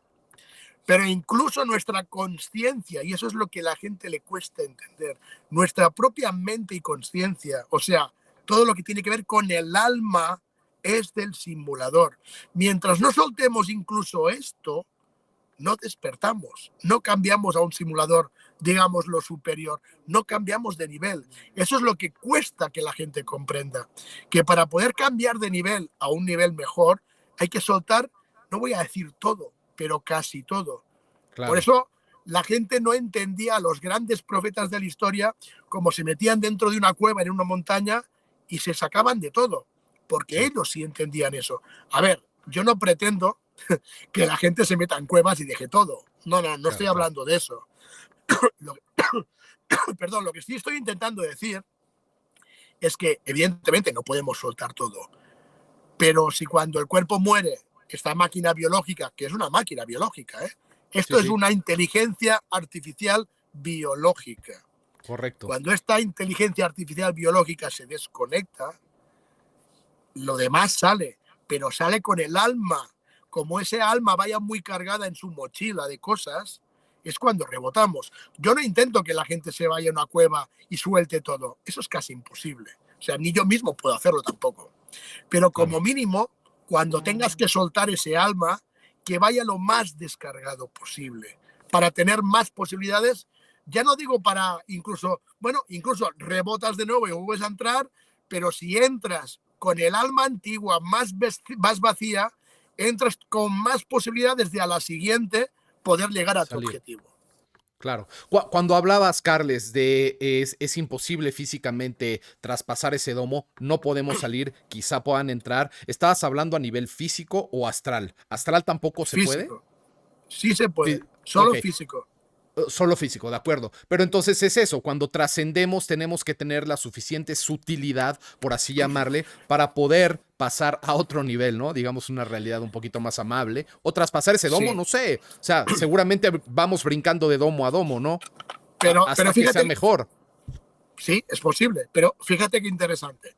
Pero incluso nuestra conciencia, y eso es lo que a la gente le cuesta entender, nuestra propia mente y conciencia, o sea, todo lo que tiene que ver con el alma es del simulador. Mientras no soltemos incluso esto, no despertamos, no cambiamos a un simulador, digamos, lo superior, no cambiamos de nivel. Eso es lo que cuesta que la gente comprenda, que para poder cambiar de nivel a un nivel mejor hay que soltar, no voy a decir todo, pero casi todo. Por Claro. eso la gente no entendía a los grandes profetas de la historia como se metían dentro de una cueva en una montaña y se sacaban de todo, porque Sí. ellos sí entendían eso. A ver, yo no pretendo que la gente se meta en cuevas y deje todo. No estoy Claro, claro. hablando de eso. Lo, perdón, lo que sí estoy intentando decir es que evidentemente no podemos soltar todo. Pero si cuando el cuerpo muere, esta máquina biológica, que es una máquina biológica, Sí, esto es sí. una inteligencia artificial biológica. Correcto. Cuando esta inteligencia artificial biológica se desconecta, lo demás sale, pero sale con el alma. Como ese alma vaya muy cargada en su mochila de cosas, es cuando rebotamos. Yo no intento que la gente se vaya a una cueva y suelte todo. Eso es casi imposible. O sea, ni yo mismo puedo hacerlo tampoco. Pero Claro. como mínimo, cuando tengas que soltar ese alma, que vaya lo más descargado posible, para tener más posibilidades, ya no digo para incluso rebotas de nuevo y vuelves a entrar, pero si entras con el alma antigua más vacía, entras con más posibilidades de a la siguiente poder llegar a tu Salir. objetivo. Claro. Cuando hablabas, Carles, de es imposible físicamente traspasar ese domo, no podemos salir, quizá puedan entrar. ¿Estabas hablando a nivel físico o astral? ¿Astral tampoco se puede? Físico, sí se puede, Ok, solo físico. solo físico, de acuerdo. Pero entonces es eso, cuando trascendemos tenemos que tener la suficiente sutilidad, por así llamarle, para poder pasar a otro nivel, ¿no? Digamos una realidad un poquito más amable. O traspasar ese domo, Sí, no sé. O sea, seguramente vamos brincando de domo a domo, ¿no? pero Hasta que sea fíjate, mejor. sí, es posible, pero fíjate qué interesante.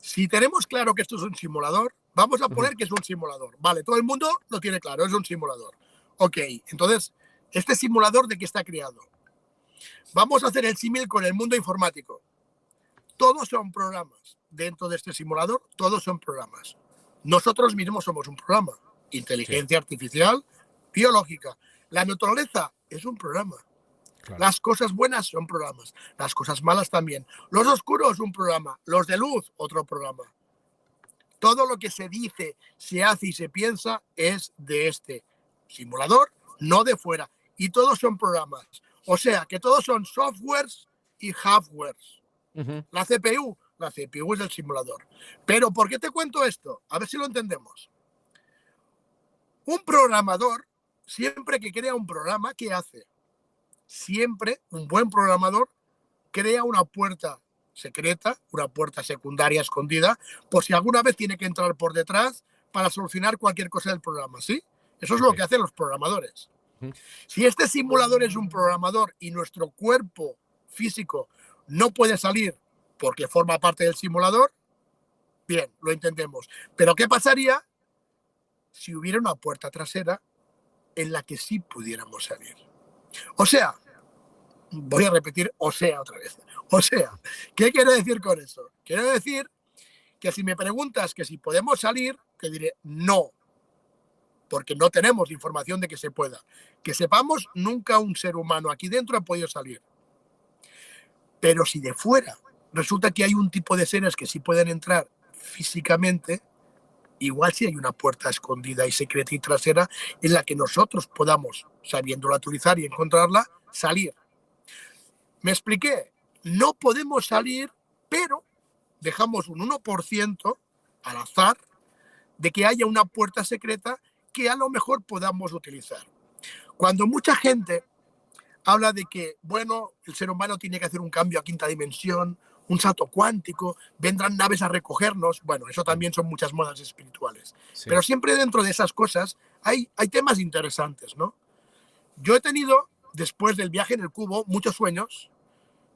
Si tenemos claro que esto es un simulador, vamos a Ujú. poner que es un simulador. Vale, todo el mundo lo tiene claro, es un simulador. Ok, entonces, ¿este simulador de qué está creado? Vamos a hacer el símil con el mundo informático. Todos son programas. Dentro de este simulador, todos son programas. Nosotros mismos somos un programa. Sí, Inteligencia artificial, biológica. La naturaleza es un programa. claro. Las cosas buenas son programas, las cosas malas también. Los oscuros, un programa. Los de luz, otro programa. Todo lo que se dice, se hace y se piensa es de este simulador, no de fuera. Y todos son programas. O sea, que todos son softwares y hardwares. Ujú. La CPU es el simulador. Pero ¿por qué te cuento esto? A ver si lo entendemos. Un programador, siempre que crea un programa, ¿qué hace? Siempre un buen programador crea una puerta secreta, una puerta secundaria escondida, por si alguna vez tiene que entrar por detrás para solucionar cualquier cosa del programa, ¿sí? Eso es Ok. lo que hacen los programadores. Ujú. Si este simulador es un programador y nuestro cuerpo físico no puede salir porque forma parte del simulador, bien, lo entendemos. Pero ¿qué pasaría si hubiera una puerta trasera en la que sí pudiéramos salir. O sea, voy a repetir o sea otra vez. O sea, ¿qué quiero decir con eso? Quiero decir que si me preguntas que si podemos salir, te diré no, porque no tenemos información de que se pueda. Que sepamos, nunca un ser humano aquí dentro ha podido salir. Pero si de fuera resulta que hay un tipo de seres que sí pueden entrar físicamente, igual si hay una puerta escondida y secreta y trasera en la que nosotros podamos, sabiéndola utilizar y encontrarla, salir. ¿Me expliqué? No podemos salir, pero dejamos un 1% al azar de que haya una puerta secreta que a lo mejor podamos utilizar. Cuando mucha gente habla de que, bueno, el ser humano tiene que hacer un cambio a quinta dimensión, un salto cuántico, vendrán naves a recogernos, bueno, eso también son muchas modas espirituales. Sí. Pero siempre dentro de esas cosas hay temas interesantes, ¿no? Yo he tenido, después del viaje en el cubo, muchos sueños,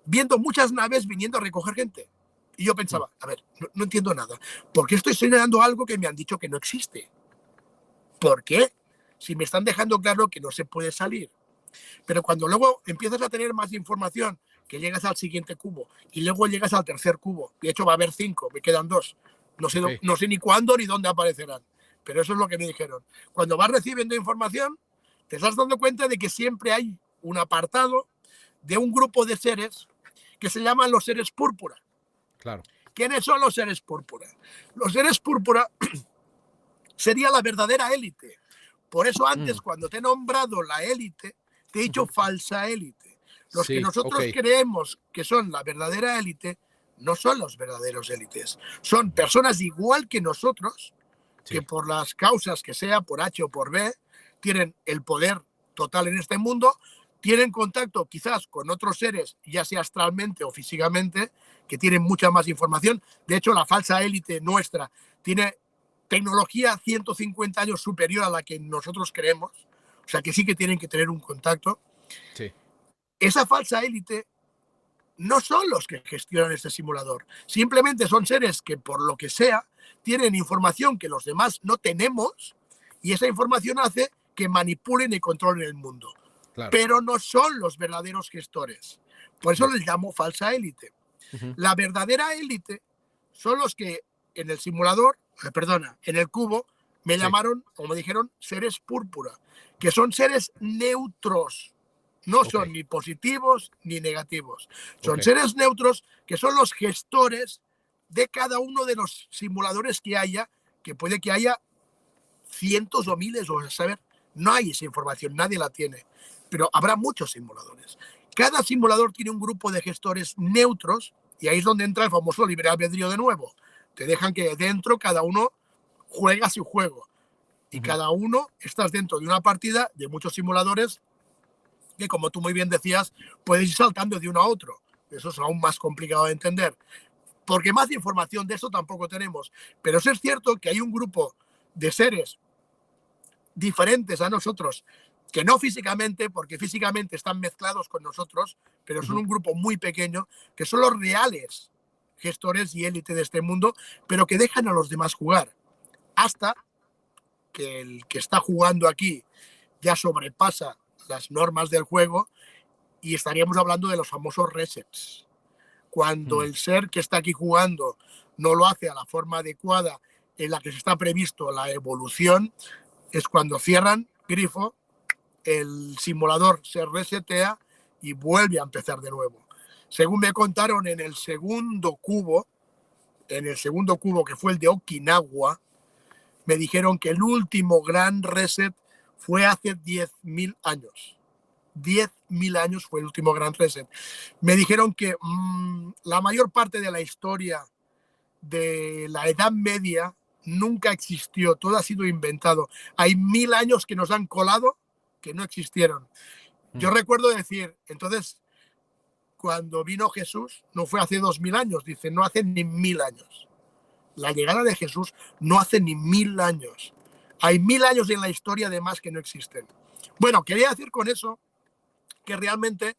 viendo muchas naves viniendo a recoger gente. Y yo pensaba, a ver, no entiendo nada. ¿Por qué estoy soñando algo que me han dicho que no existe? ¿Por qué? Si me están dejando claro que no se puede salir. Pero cuando luego empiezas a tener más información, que llegas al siguiente cubo y luego llegas al tercer cubo, de hecho va a haber 5, me quedan 2. No sé ni cuándo ni dónde aparecerán, pero eso es lo que me dijeron. Cuando vas recibiendo información, te estás dando cuenta de que siempre hay un apartado de un grupo de seres que se llaman los seres púrpura. Claro. ¿Quiénes son los seres púrpura? Los seres púrpura sería la verdadera élite. Por eso antes, cuando te he nombrado la élite, te he dicho falsa élite. Los que nosotros creemos que son la verdadera élite no son los verdaderos élites. Son personas igual que nosotros, que por las causas que sea, por H o por B, tienen el poder total en este mundo, tienen contacto quizás con otros seres, ya sea astralmente o físicamente, que tienen mucha más información. De hecho, la falsa élite nuestra tiene tecnología 150 años superior a la que nosotros creemos. O sea, que sí que tienen que tener un contacto. Sí. Esa falsa élite no son los que gestionan este simulador. Simplemente son seres que, por lo que sea, tienen información que los demás no tenemos y esa información hace que manipulen y controlen el mundo. Claro. Pero no son los verdaderos gestores. Por eso les llamo falsa élite. La verdadera élite son los que en el simulador, en el cubo, me llamaron, o me dijeron, seres púrpura, que son seres neutros. No son ni positivos ni negativos. Son seres neutros que son los gestores de cada uno de los simuladores que haya, que puede que haya cientos o miles, o saber, no hay esa información, nadie la tiene, pero habrá muchos simuladores. Cada simulador tiene un grupo de gestores neutros y ahí es donde entra el famoso libre albedrío de nuevo. Te dejan que dentro cada uno juega su juego y cada uno estás dentro de una partida de muchos simuladores que, como tú muy bien decías, puedes ir saltando de uno a otro. Eso es aún más complicado de entender, porque más información de eso tampoco tenemos. Pero sí es cierto que hay un grupo de seres diferentes a nosotros, que no físicamente, porque físicamente están mezclados con nosotros, pero son un grupo muy pequeño, que son los reales gestores y élite de este mundo, pero que dejan a los demás jugar, hasta que el que está jugando aquí ya sobrepasa las normas del juego y estaríamos hablando de los famosos resets. Cuando el ser que está aquí jugando no lo hace a la forma adecuada en la que se está previsto la evolución, es cuando cierran grifo, el simulador se resetea y vuelve a empezar de nuevo. Según me contaron, en el segundo cubo que fue el de Okinawa, me dijeron que el último gran reset fue hace 10.000 años. 10.000 años fue el último gran reset. Me dijeron que la mayor parte de la historia de la Edad Media nunca existió, todo ha sido inventado. Hay 1000 años que nos han colado que no existieron. Yo recuerdo decir, entonces, cuando vino Jesús, no fue hace 2000 años, dice, no hace ni 1000 años. La llegada de Jesús no hace ni 1000 años. Hay 1000 años en la historia además que no existen. Bueno, quería decir con eso que realmente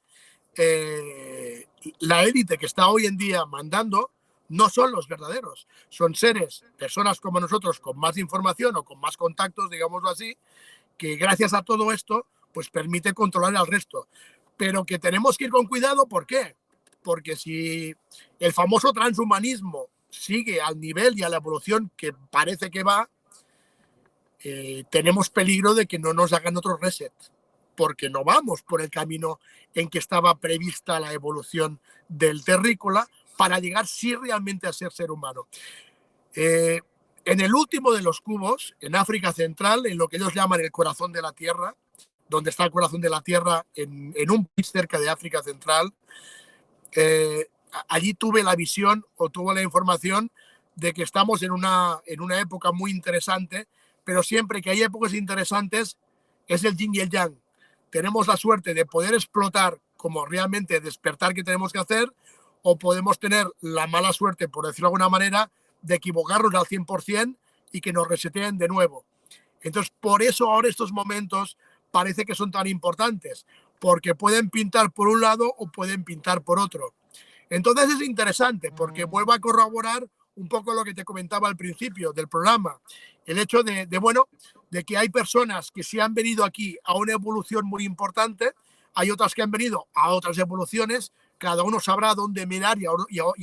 la élite que está hoy en día mandando no son los verdaderos. Son seres, personas como nosotros, con más información o con más contactos, digámoslo así, que gracias a todo esto pues permite controlar al resto. Pero que tenemos que ir con cuidado, ¿por qué? Porque si el famoso transhumanismo sigue al nivel y a la evolución que parece que va, tenemos peligro de que no nos hagan otro reset, porque no vamos por el camino en que estaba prevista la evolución del terrícola para llegar sí realmente a ser humano. En el último de los cubos, en África Central, en lo que ellos llaman el corazón de la Tierra, donde está el corazón de la Tierra, en un país cerca de África Central, allí tuve la visión o tuve la información de que estamos en una época muy interesante, pero siempre que hay épocas interesantes es el yin y el yang. Tenemos la suerte de poder explotar como realmente despertar que tenemos que hacer, o podemos tener la mala suerte, por decirlo de alguna manera, de equivocarnos al 100% y que nos reseteen de nuevo. Entonces, por eso ahora estos momentos parece que son tan importantes, porque pueden pintar por un lado o pueden pintar por otro. Entonces es interesante porque vuelvo a corroborar un poco lo que te comentaba al principio del programa, el hecho de que hay personas que sí han venido aquí a una evolución muy importante, hay otras que han venido a otras evoluciones, cada uno sabrá dónde mirar y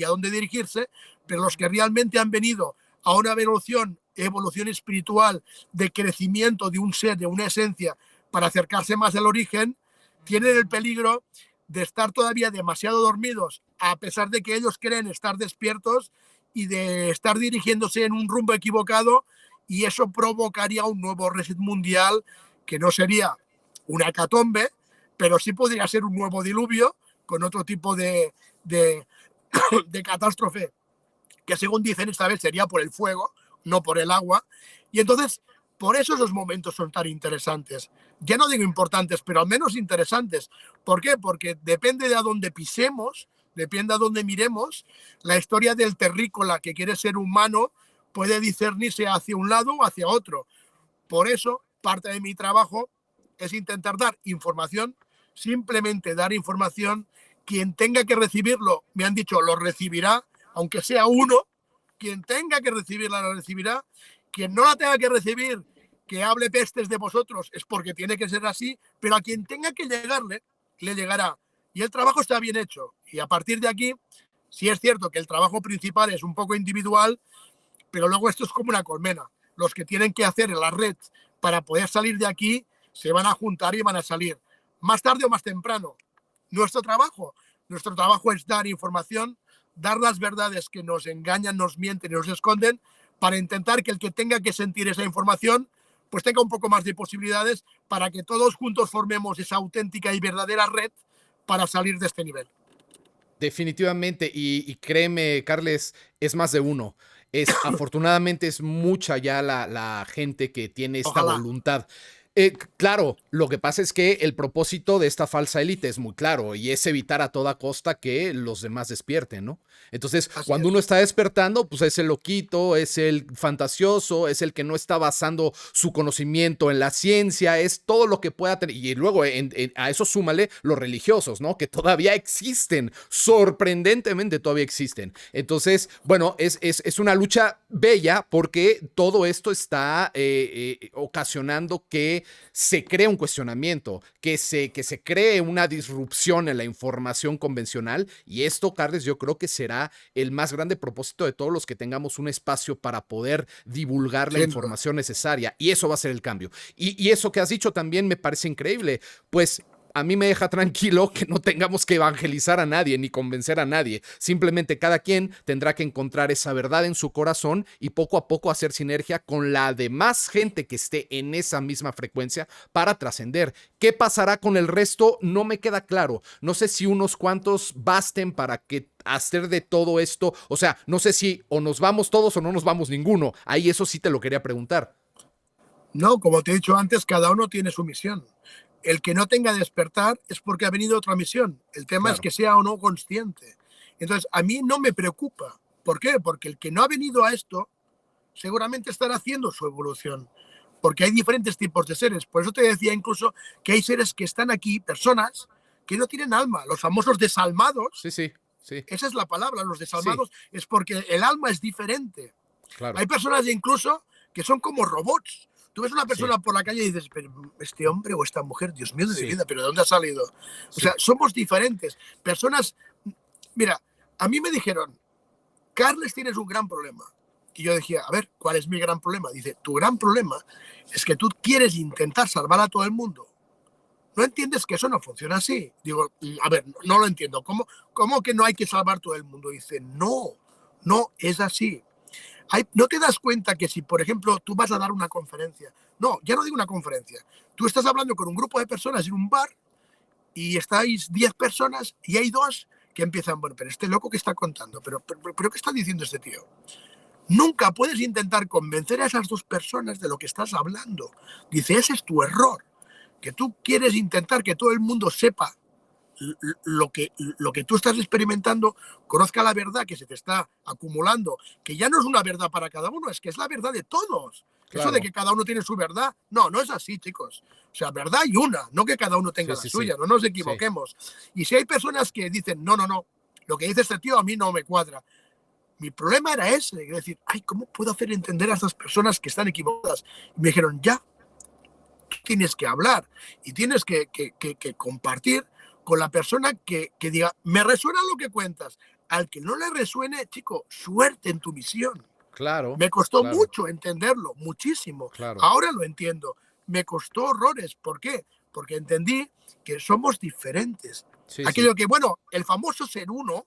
a dónde dirigirse, pero los que realmente han venido a una evolución espiritual, de crecimiento de un ser, de una esencia, para acercarse más al origen, tienen el peligro de estar todavía demasiado dormidos, a pesar de que ellos creen estar despiertos, y de estar dirigiéndose en un rumbo equivocado, y eso provocaría un nuevo reset mundial que no sería una hecatombe, pero sí podría ser un nuevo diluvio con otro tipo de catástrofe, que según dicen esta vez sería por el fuego, no por el agua. Y entonces, por eso esos momentos son tan interesantes. Ya no digo importantes, pero al menos interesantes. ¿Por qué? Porque depende de a dónde pisemos, depende a dónde miremos, la historia del terrícola que quiere ser humano puede discernirse hacia un lado o hacia otro. Por eso, parte de mi trabajo es intentar dar información, simplemente dar información. Quien tenga que recibirlo, me han dicho, lo recibirá, aunque sea uno. Quien tenga que recibirla, la recibirá. Quien no la tenga que recibir, que hable pestes de vosotros, es porque tiene que ser así, pero a quien tenga que llegarle, le llegará. Y el trabajo está bien hecho. Y a partir de aquí, sí es cierto que el trabajo principal es un poco individual, pero luego esto es como una colmena. Los que tienen que hacer en la red para poder salir de aquí se van a juntar y van a salir. Más tarde o más temprano. Nuestro trabajo es dar información, dar las verdades que nos engañan, nos mienten y nos esconden, para intentar que el que tenga que sentir esa información pues tenga un poco más de posibilidades, para que todos juntos formemos esa auténtica y verdadera red para salir de este nivel. Definitivamente, y créeme, Carles, es más de uno. Afortunadamente es mucha ya la gente que tiene esta Ojalá. voluntad. Claro, lo que pasa es que el propósito de esta falsa élite es muy claro, y es evitar a toda costa que los demás despierten, ¿no? Entonces, Así cuando es. uno está despertando, pues es el loquito, es el fantasioso, es el que no está basando su conocimiento en la ciencia, es todo lo que pueda tener. Y luego a eso súmale los religiosos, ¿no? Que todavía existen, sorprendentemente todavía existen. Entonces, bueno, es una lucha bella, porque todo esto está ocasionando que se cree un cuestionamiento, que se cree una disrupción en la información convencional. Y esto, Carles, yo creo que será el más grande propósito de todos los que tengamos un espacio para poder divulgar la Sin duda. información necesaria. Y eso va a ser el cambio. Y eso que has dicho también me parece increíble. Pues a mí me deja tranquilo que no tengamos que evangelizar a nadie ni convencer a nadie. Simplemente cada quien tendrá que encontrar esa verdad en su corazón y poco a poco hacer sinergia con la demás gente que esté en esa misma frecuencia para trascender. ¿Qué pasará con el resto? No me queda claro. No sé si unos cuantos basten para que hacer de todo esto. O sea, no sé si o nos vamos todos o no nos vamos ninguno. Ahí eso sí te lo quería preguntar. No, como te he dicho antes, cada uno tiene su misión. El que no tenga despertar es porque ha venido otra misión. El tema es Claro. que sea o no consciente. Entonces, a mí no me preocupa. ¿Por qué? Porque el que no ha venido a esto seguramente estará haciendo su evolución. Porque hay diferentes tipos de seres. Por eso te decía incluso que hay seres que están aquí, personas que no tienen alma, los famosos desalmados. Sí, sí, sí, Esa es la palabra, los sí, desalmados, es porque el alma es diferente. claro. Hay personas incluso que son como robots. Tú ves una Sí, persona por la calle y dices, pero este hombre o esta mujer, Dios mío de mi sí, vida, pero ¿de dónde ha salido? O sea, sí, somos diferentes. Personas, mira, a mí me dijeron, Carles, tienes un gran problema. Y yo decía, a ver, ¿cuál es mi gran problema? Dice, tu gran problema es que tú quieres intentar salvar a todo el mundo. ¿No entiendes que eso no funciona así? Digo, a ver, no lo entiendo. ¿Cómo que no hay que salvar todo el mundo? Dice, no, no es así. ¿No te das cuenta que si, por ejemplo, tú vas a dar una conferencia, no, ya no digo una conferencia, tú estás hablando con un grupo de personas en un bar y estáis 10 personas y hay dos que empiezan, bueno, pero este loco que está contando, pero ¿qué está diciendo este tío? Nunca puedes intentar convencer a esas dos personas de lo que estás hablando. Dice, ese es tu error, que tú quieres intentar que todo el mundo sepa lo que tú estás experimentando, conozca la verdad que se te está acumulando, que ya no es una verdad para cada uno, es que es la verdad de todos. Eso de claro. que cada uno tiene su verdad, no, no es así, chicos. O sea, verdad hay una, no que cada uno tenga Sí, la sí, sí, suya, no nos sí, equivoquemos. Y si hay personas que dicen, no, no, no, lo que dice este tío a mí no me cuadra. Mi problema era ese, es decir, ay, ¿cómo puedo hacer entender a estas personas que están equivocadas? Y me dijeron, ya, tienes que hablar y tienes que compartir con la persona que diga, me resuena lo que cuentas. Al que no le resuene, chico, suerte en tu misión. claro, Me costó claro, mucho entenderlo, muchísimo. claro. Ahora lo entiendo. Me costó horrores. ¿Por qué? Porque entendí que somos diferentes. Sí, sí. Aquello que, bueno, el famoso ser uno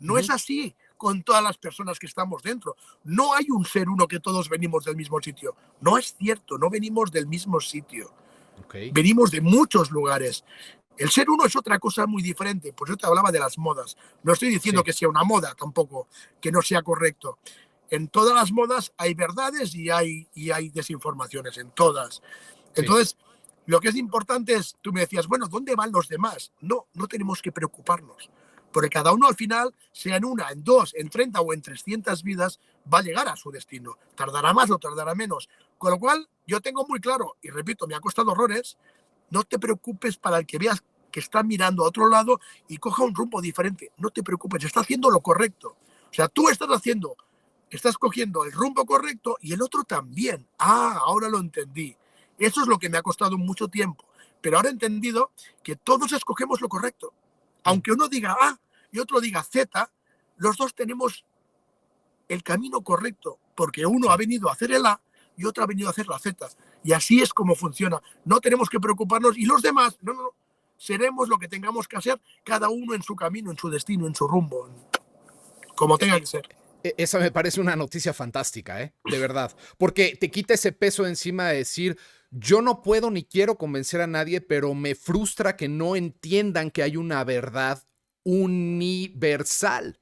no es Ujú, así con todas las personas que estamos dentro. No hay un ser uno que todos venimos del mismo sitio. No es cierto, no venimos del mismo sitio. ok, Venimos de muchos lugares. El ser uno es otra cosa muy diferente. Pues yo te hablaba de las modas. No estoy diciendo sí, que sea una moda tampoco, que no sea correcto. En todas las modas hay verdades y hay desinformaciones, en todas. sí, Entonces, lo que es importante es, tú me decías, bueno, ¿dónde van los demás? No, no tenemos que preocuparnos. Porque cada uno al final, sea en una, en dos, en 30 o en 300 vidas, va a llegar a su destino. Tardará más o tardará menos. Con lo cual, yo tengo muy claro, y repito, me ha costado horrores, no te preocupes para el que veas que está mirando a otro lado y coja un rumbo diferente. No te preocupes, está haciendo lo correcto. O sea, tú estás cogiendo el rumbo correcto y el otro también. Ah, ahora lo entendí. Eso es lo que me ha costado mucho tiempo. Pero ahora he entendido que todos escogemos lo correcto. mm, Aunque uno diga A y otro diga Z, los dos tenemos el camino correcto, porque uno ha sí. venido a hacer el A y otro ha venido a hacer la Z. Y así es como funciona. No tenemos que preocuparnos y los demás, no, no, no. Seremos lo que tengamos que hacer, cada uno en su camino, en su destino, en su rumbo, como E- tenga e- que ser. Esa me parece una noticia fantástica, ¿eh? De verdad. Porque te quita ese peso encima de decir, yo no puedo ni quiero convencer a nadie, pero me frustra que no entiendan que hay una verdad universal.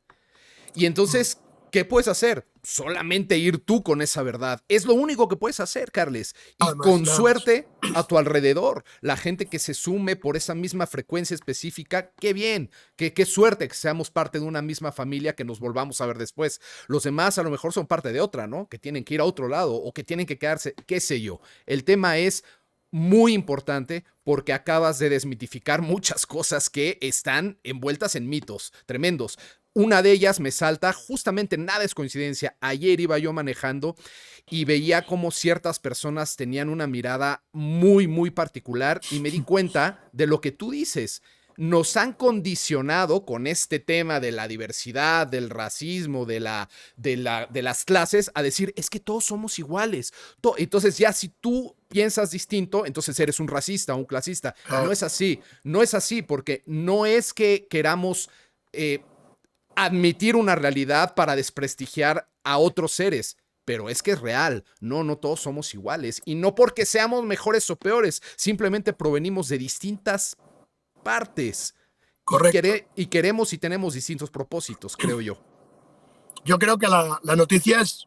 Y entonces, ¿qué puedes hacer? Solamente ir tú con esa verdad. Es lo único que puedes hacer, Carles. Y Nada más, con nada más. suerte a tu alrededor, la gente que se sume por esa misma frecuencia específica, qué bien, qué suerte que seamos parte de una misma familia que nos volvamos a ver después. Los demás a lo mejor son parte de otra, ¿no? Que tienen que ir a otro lado o que tienen que quedarse, qué sé yo. El tema es muy importante porque acabas de desmitificar muchas cosas que están envueltas en mitos tremendos. Una de ellas me salta, justamente nada es coincidencia. Ayer iba yo manejando y veía como ciertas personas tenían una mirada muy, muy particular y me di cuenta de lo que tú dices. Nos han condicionado con este tema de la diversidad, del racismo, de las clases, a decir, es que todos somos iguales. Entonces ya si tú piensas distinto, entonces eres un racista o un clasista. No Ah, es así, no es así, porque no es que queramos admitir una realidad para desprestigiar a otros seres. Pero es que es real, no, no todos somos iguales. Y no porque seamos mejores o peores, simplemente provenimos de distintas partes correcto. y queremos y tenemos distintos propósitos, creo yo. Yo creo que la noticia es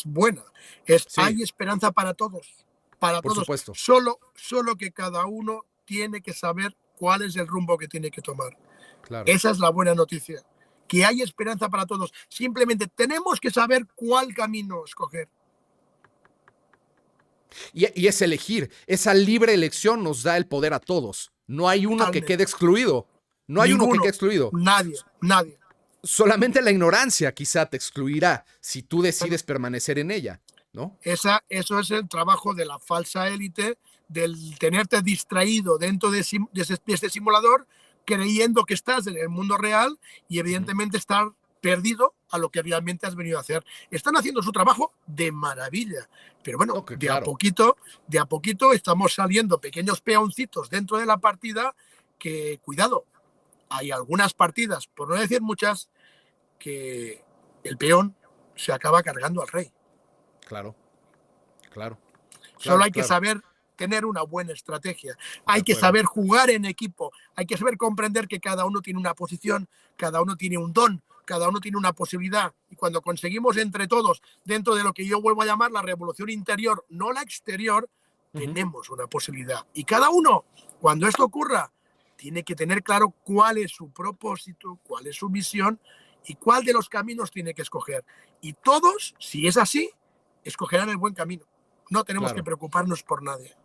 buena. Sí, Hay esperanza para todos, para por todos. supuesto, Solo que cada uno tiene que saber cuál es el rumbo que tiene que tomar. claro. Esa es la buena noticia, que hay esperanza para todos. Simplemente tenemos que saber cuál camino escoger. Y es elegir, esa libre elección nos da el poder a todos. No hay uno que quede Totalmente. excluido. No hay uno que Ninguno, quede excluido. nadie, nadie. Solamente la ignorancia quizá te excluirá si tú decides permanecer en ella. ¿no? Eso es el trabajo de la falsa élite, del tenerte distraído dentro de este simulador, creyendo que estás en el mundo real y Ujú. evidentemente estar perdido a lo que realmente has venido a hacer. Están haciendo su trabajo de maravilla, pero bueno, No, que claro. de a poquito estamos saliendo pequeños peoncitos dentro de la partida que, cuidado, hay algunas partidas, por no decir muchas, que el peón se acaba cargando al rey. Claro, claro, Solo claro, hay que claro. saber tener una buena estrategia. De Hay que acuerdo. saber jugar en equipo. Hay que saber comprender que cada uno tiene una posición, cada uno tiene un don, cada uno tiene una posibilidad. Y cuando conseguimos entre todos, dentro de lo que yo vuelvo a llamar la revolución interior, no la exterior, Ujú. tenemos una posibilidad. Y cada uno, cuando esto ocurra, tiene que tener claro cuál es su propósito, cuál es su misión y cuál de los caminos tiene que escoger. Y todos, si es así, escogerán el buen camino. No tenemos que Claro. preocuparnos por nadie.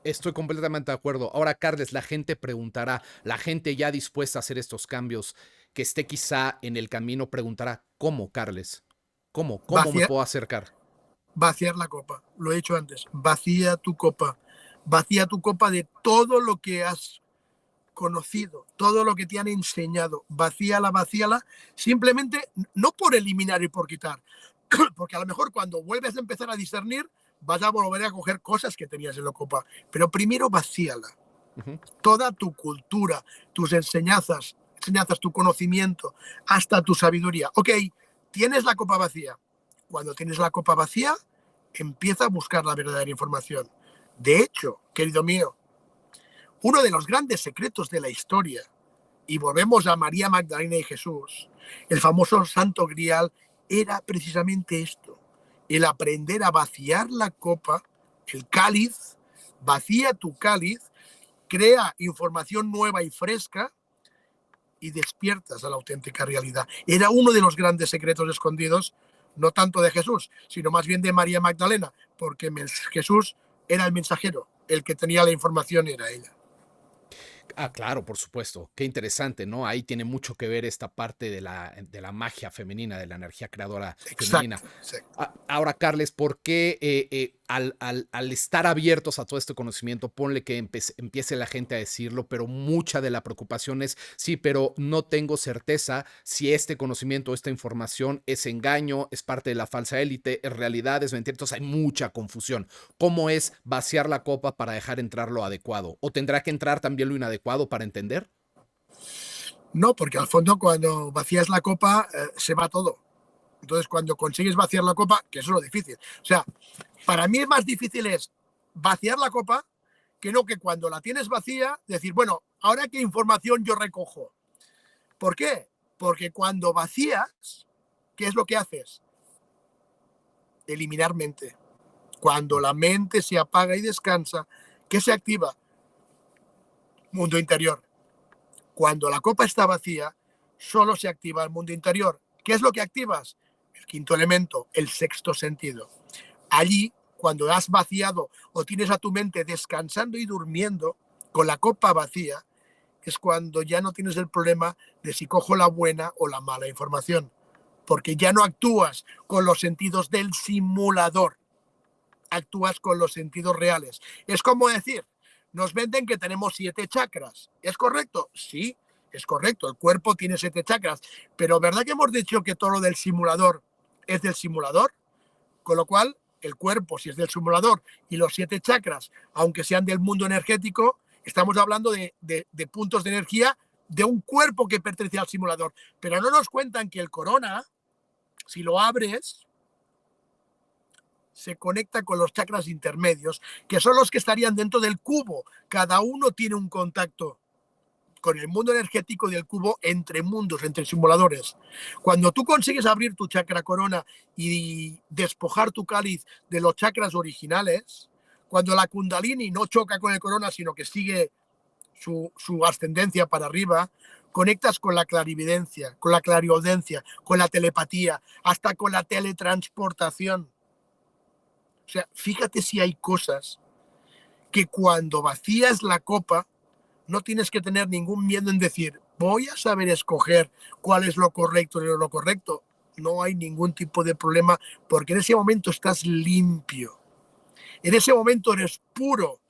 Estoy completamente de acuerdo. Ahora, Carles, la gente preguntará, la gente ya dispuesta a hacer estos cambios, que esté quizá en el camino, preguntará, ¿cómo, Carles? ¿Cómo? ¿Cómo me Vaciar, puedo acercar? vaciar la copa, lo he dicho antes, vacía tu copa de todo lo que has conocido, todo lo que te han enseñado, vacíala, simplemente no por eliminar y por quitar, porque a lo mejor cuando vuelves a empezar a discernir, vas a volver a coger cosas que tenías en la copa, pero primero vacíala, Ujú. toda tu cultura, tus enseñanzas, tu conocimiento, hasta tu sabiduría. Ok, tienes la copa vacía. Cuando tienes la copa vacía, empieza a buscar la verdadera información. De hecho, querido mío, uno de los grandes secretos de la historia, y volvemos a María Magdalena y Jesús, el famoso Santo Grial, era precisamente esto, el aprender a vaciar la copa, el cáliz, vacía tu cáliz, crea información nueva y fresca y despiertas a la auténtica realidad. Era uno de los grandes secretos escondidos, no tanto de Jesús, sino más bien de María Magdalena, porque Jesús era el mensajero, el que tenía la información era ella. Ah, claro, por supuesto. Qué interesante, ¿no? Ahí tiene mucho que ver esta parte de la magia femenina, de la energía creadora femenina. Exacto, exacto. Ahora, Carles, ¿por qué al estar abiertos a todo este conocimiento, ponle que empiece la gente a decirlo, pero mucha de la preocupación es, sí, pero no tengo certeza si este conocimiento, esta información es engaño, es parte de la falsa élite, en realidad es mentira, entonces hay mucha confusión. ¿Cómo es vaciar la copa para dejar entrar lo adecuado? ¿O tendrá que entrar también lo inadecuado para entender? No, porque al fondo cuando vacías la copa se va todo. Entonces cuando consigues vaciar la copa, que eso es lo difícil. O sea, para mí es más difícil es vaciar la copa que no que cuando la tienes vacía, decir, bueno, ahora qué información yo recojo. ¿Por qué? Porque cuando vacías, ¿qué es lo que haces? Eliminar mente. Cuando la mente se apaga y descansa, ¿qué se activa? Mundo interior. Cuando la copa está vacía, solo se activa el mundo interior. ¿Qué es lo que activas? El quinto elemento, el sexto sentido. Allí, cuando has vaciado o tienes a tu mente descansando y durmiendo con la copa vacía, es cuando ya no tienes el problema de si cojo la buena o la mala información, porque ya no actúas con los sentidos del simulador, actúas con los sentidos reales. Es como decir, nos venden que tenemos 7 chakras. ¿Es correcto? Sí, es correcto. El cuerpo tiene 7 chakras. Pero ¿verdad que hemos dicho que todo lo del simulador es del simulador? Con lo cual, el cuerpo, si es del simulador, y los 7 chakras, aunque sean del mundo energético, estamos hablando de puntos de energía de un cuerpo que pertenece al simulador. Pero no nos cuentan que el corona, si lo abres, se conecta con los chakras intermedios, que son los que estarían dentro del cubo. Cada uno tiene un contacto con el mundo energético del cubo entre mundos, entre simuladores. Cuando tú consigues abrir tu chakra corona y despojar tu cáliz de los chakras originales, cuando la kundalini no choca con el corona, sino que sigue su ascendencia para arriba, conectas con la clarividencia, con la clariaudiencia, con la telepatía, hasta con la teletransportación. O sea, fíjate si hay cosas que cuando vacías la copa no tienes que tener ningún miedo en decir, voy a saber escoger cuál es lo correcto y lo correcto. no hay ningún tipo de problema, porque en ese momento estás limpio. En ese momento eres puro.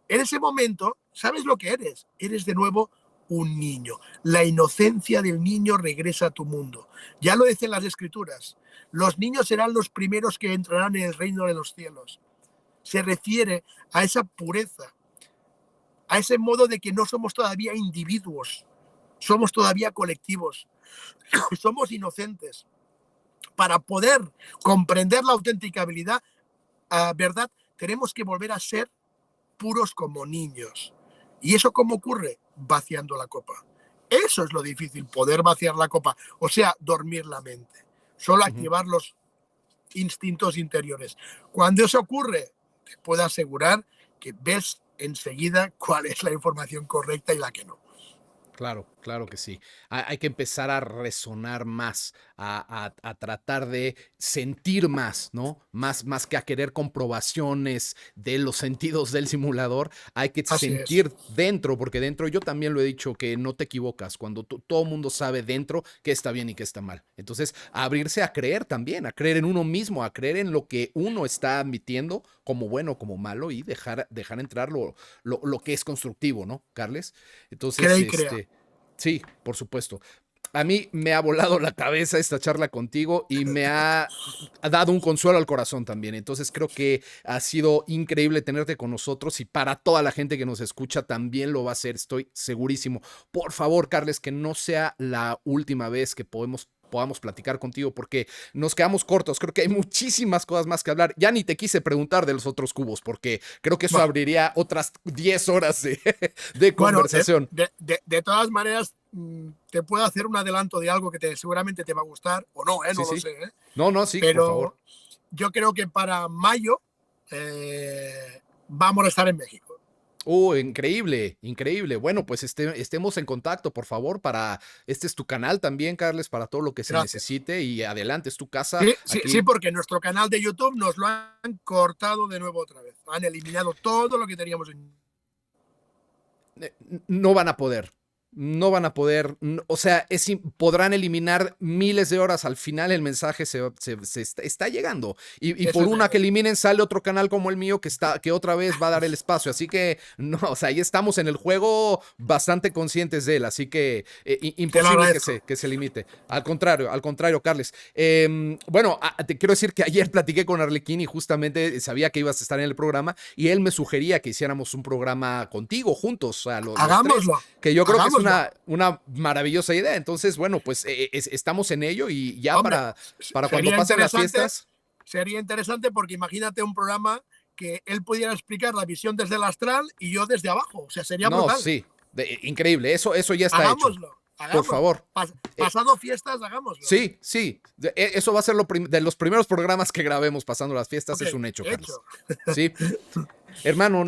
En ese momento, ¿sabes lo que eres? Eres de nuevo un niño. La inocencia del niño regresa a tu mundo. Ya lo dicen las Escrituras. Los niños serán los primeros que entrarán en el reino de los cielos. Se refiere a esa pureza, a ese modo de que no somos todavía individuos, somos todavía colectivos, somos inocentes. Para poder comprender la auténtica verdad, tenemos que volver a ser puros como niños. ¿Y eso cómo ocurre? Vaciando la copa. Eso es lo difícil, poder vaciar la copa, o sea, dormir la mente, solo activar los instintos interiores. Cuando eso ocurre, te puedo asegurar que ves enseguida cuál es la información correcta y la que no. Claro, claro que sí. Hay que empezar a resonar más, a tratar de sentir más, ¿no? Más que a querer comprobaciones de los sentidos del simulador, hay que Así es. sentir dentro, porque dentro, yo también lo he dicho, que no te equivocas, cuando todo el mundo sabe dentro qué está bien y qué está mal. Entonces, abrirse a creer también, a creer en uno mismo, a creer en lo que uno está admitiendo como bueno, como malo, y dejar entrar lo que es constructivo, ¿no, Carles? Entonces, Cree y crea. sí, por supuesto. A mí me ha volado la cabeza esta charla contigo y me ha dado un consuelo al corazón también. Entonces creo que ha sido increíble tenerte con nosotros y para toda la gente que nos escucha también lo va a ser, estoy segurísimo. Por favor, Carles, que no sea la última vez que podamos platicar contigo porque nos quedamos cortos. Creo que hay muchísimas cosas más que hablar. Ya ni te quise preguntar de los otros cubos porque creo que eso Bueno, abriría otras 10 horas de bueno, conversación. de todas maneras, te puedo hacer un adelanto de algo que seguramente te va a gustar, o no, Sí, no lo sí. sé, No, no, sí, por favor. pero yo creo que para mayo vamos a estar en México. Increíble, increíble. Bueno, pues estemos en contacto, por favor, este es tu canal también, Carles, para todo lo que se Gracias. necesite y adelante, es tu casa. Sí, sí, sí, Aquí porque nuestro canal de YouTube nos lo han cortado de nuevo otra vez. Han eliminado todo lo que teníamos en... no van a poder. No van a poder, o sea, podrán eliminar miles de horas. Al final el mensaje está llegando. Y Eso por es una que verdad. eliminen, sale otro canal como el mío que otra vez va a dar el espacio. Así que, no, o sea, ahí estamos en el juego bastante conscientes de él. Así que Te lo imposible agradezco. que se limite. Al contrario, Carles. Bueno, te quiero decir que ayer platiqué con Arlequín y justamente sabía que ibas a estar en el programa y él me sugería que hiciéramos un programa contigo juntos, o sea, los tres, Hagámoslo. que yo creo que es Hagámoslo. una maravillosa idea. Entonces, bueno, pues estamos en ello y ya Hombre, para cuando sería pasen las interesante, fiestas. sería interesante porque imagínate un programa que él pudiera explicar la visión desde el astral y yo desde abajo. O sea, sería No, brutal. sí, increíble. Eso ya está hecho. Hagámoslo, Por hagámoslo. favor. Pasado fiestas, hagámoslo. Sí, sí. Eso va a ser de los primeros programas que grabemos pasando las fiestas. Ok, Es un hecho, Carlos. hecho. Sí. Hermano,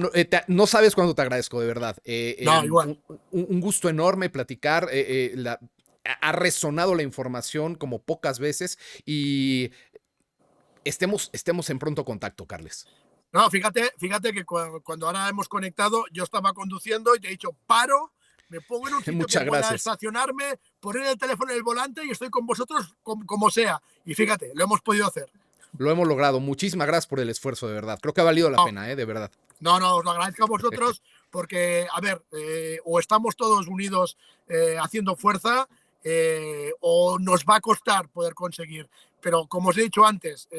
no sabes cuánto te agradezco, de verdad. No, igual. Un gusto enorme platicar. Ha resonado la información como pocas veces y estemos en pronto contacto, Carles. No, fíjate que cuando ahora hemos conectado, yo estaba conduciendo y te he dicho, paro, me pongo en un sitio que Muchas pueda gracias. estacionarme, poner el teléfono en el volante y estoy con vosotros como sea. Y fíjate, lo hemos podido hacer. Lo hemos logrado. Muchísimas gracias por el esfuerzo, de verdad. Creo que ha valido la No, pena, de verdad. no, os lo agradezco a vosotros porque, a ver, o estamos todos unidos haciendo fuerza o nos va a costar poder conseguir. Pero como os he dicho antes,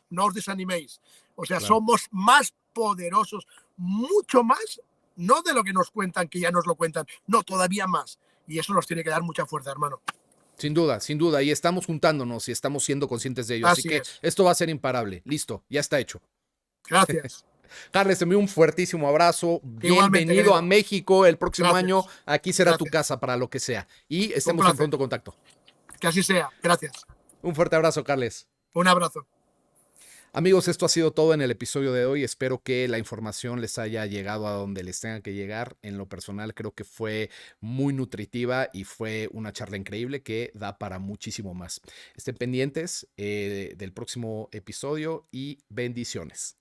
no os desaniméis. O sea, Claro. somos más poderosos, mucho más, no de lo que nos cuentan, que ya nos lo cuentan, no, todavía más. Y eso nos tiene que dar mucha fuerza, hermano. Sin duda, sin duda. Y estamos juntándonos y estamos siendo conscientes de ello. Así Así que es. esto va a ser imparable. Listo, ya está hecho. Gracias. Carles, te envío un fuertísimo abrazo. Igualmente, Bienvenido a querido. México el próximo año. Gracias. Aquí será tu Gracias. casa para lo que sea. Y Un estemos en placer. pronto contacto. Que así sea. Gracias. Un fuerte abrazo, Carles. Un abrazo. Amigos, esto ha sido todo en el episodio de hoy. Espero que la información les haya llegado a donde les tenga que llegar. En lo personal, creo que fue muy nutritiva y fue una charla increíble que da para muchísimo más. Estén pendientes del próximo episodio y bendiciones.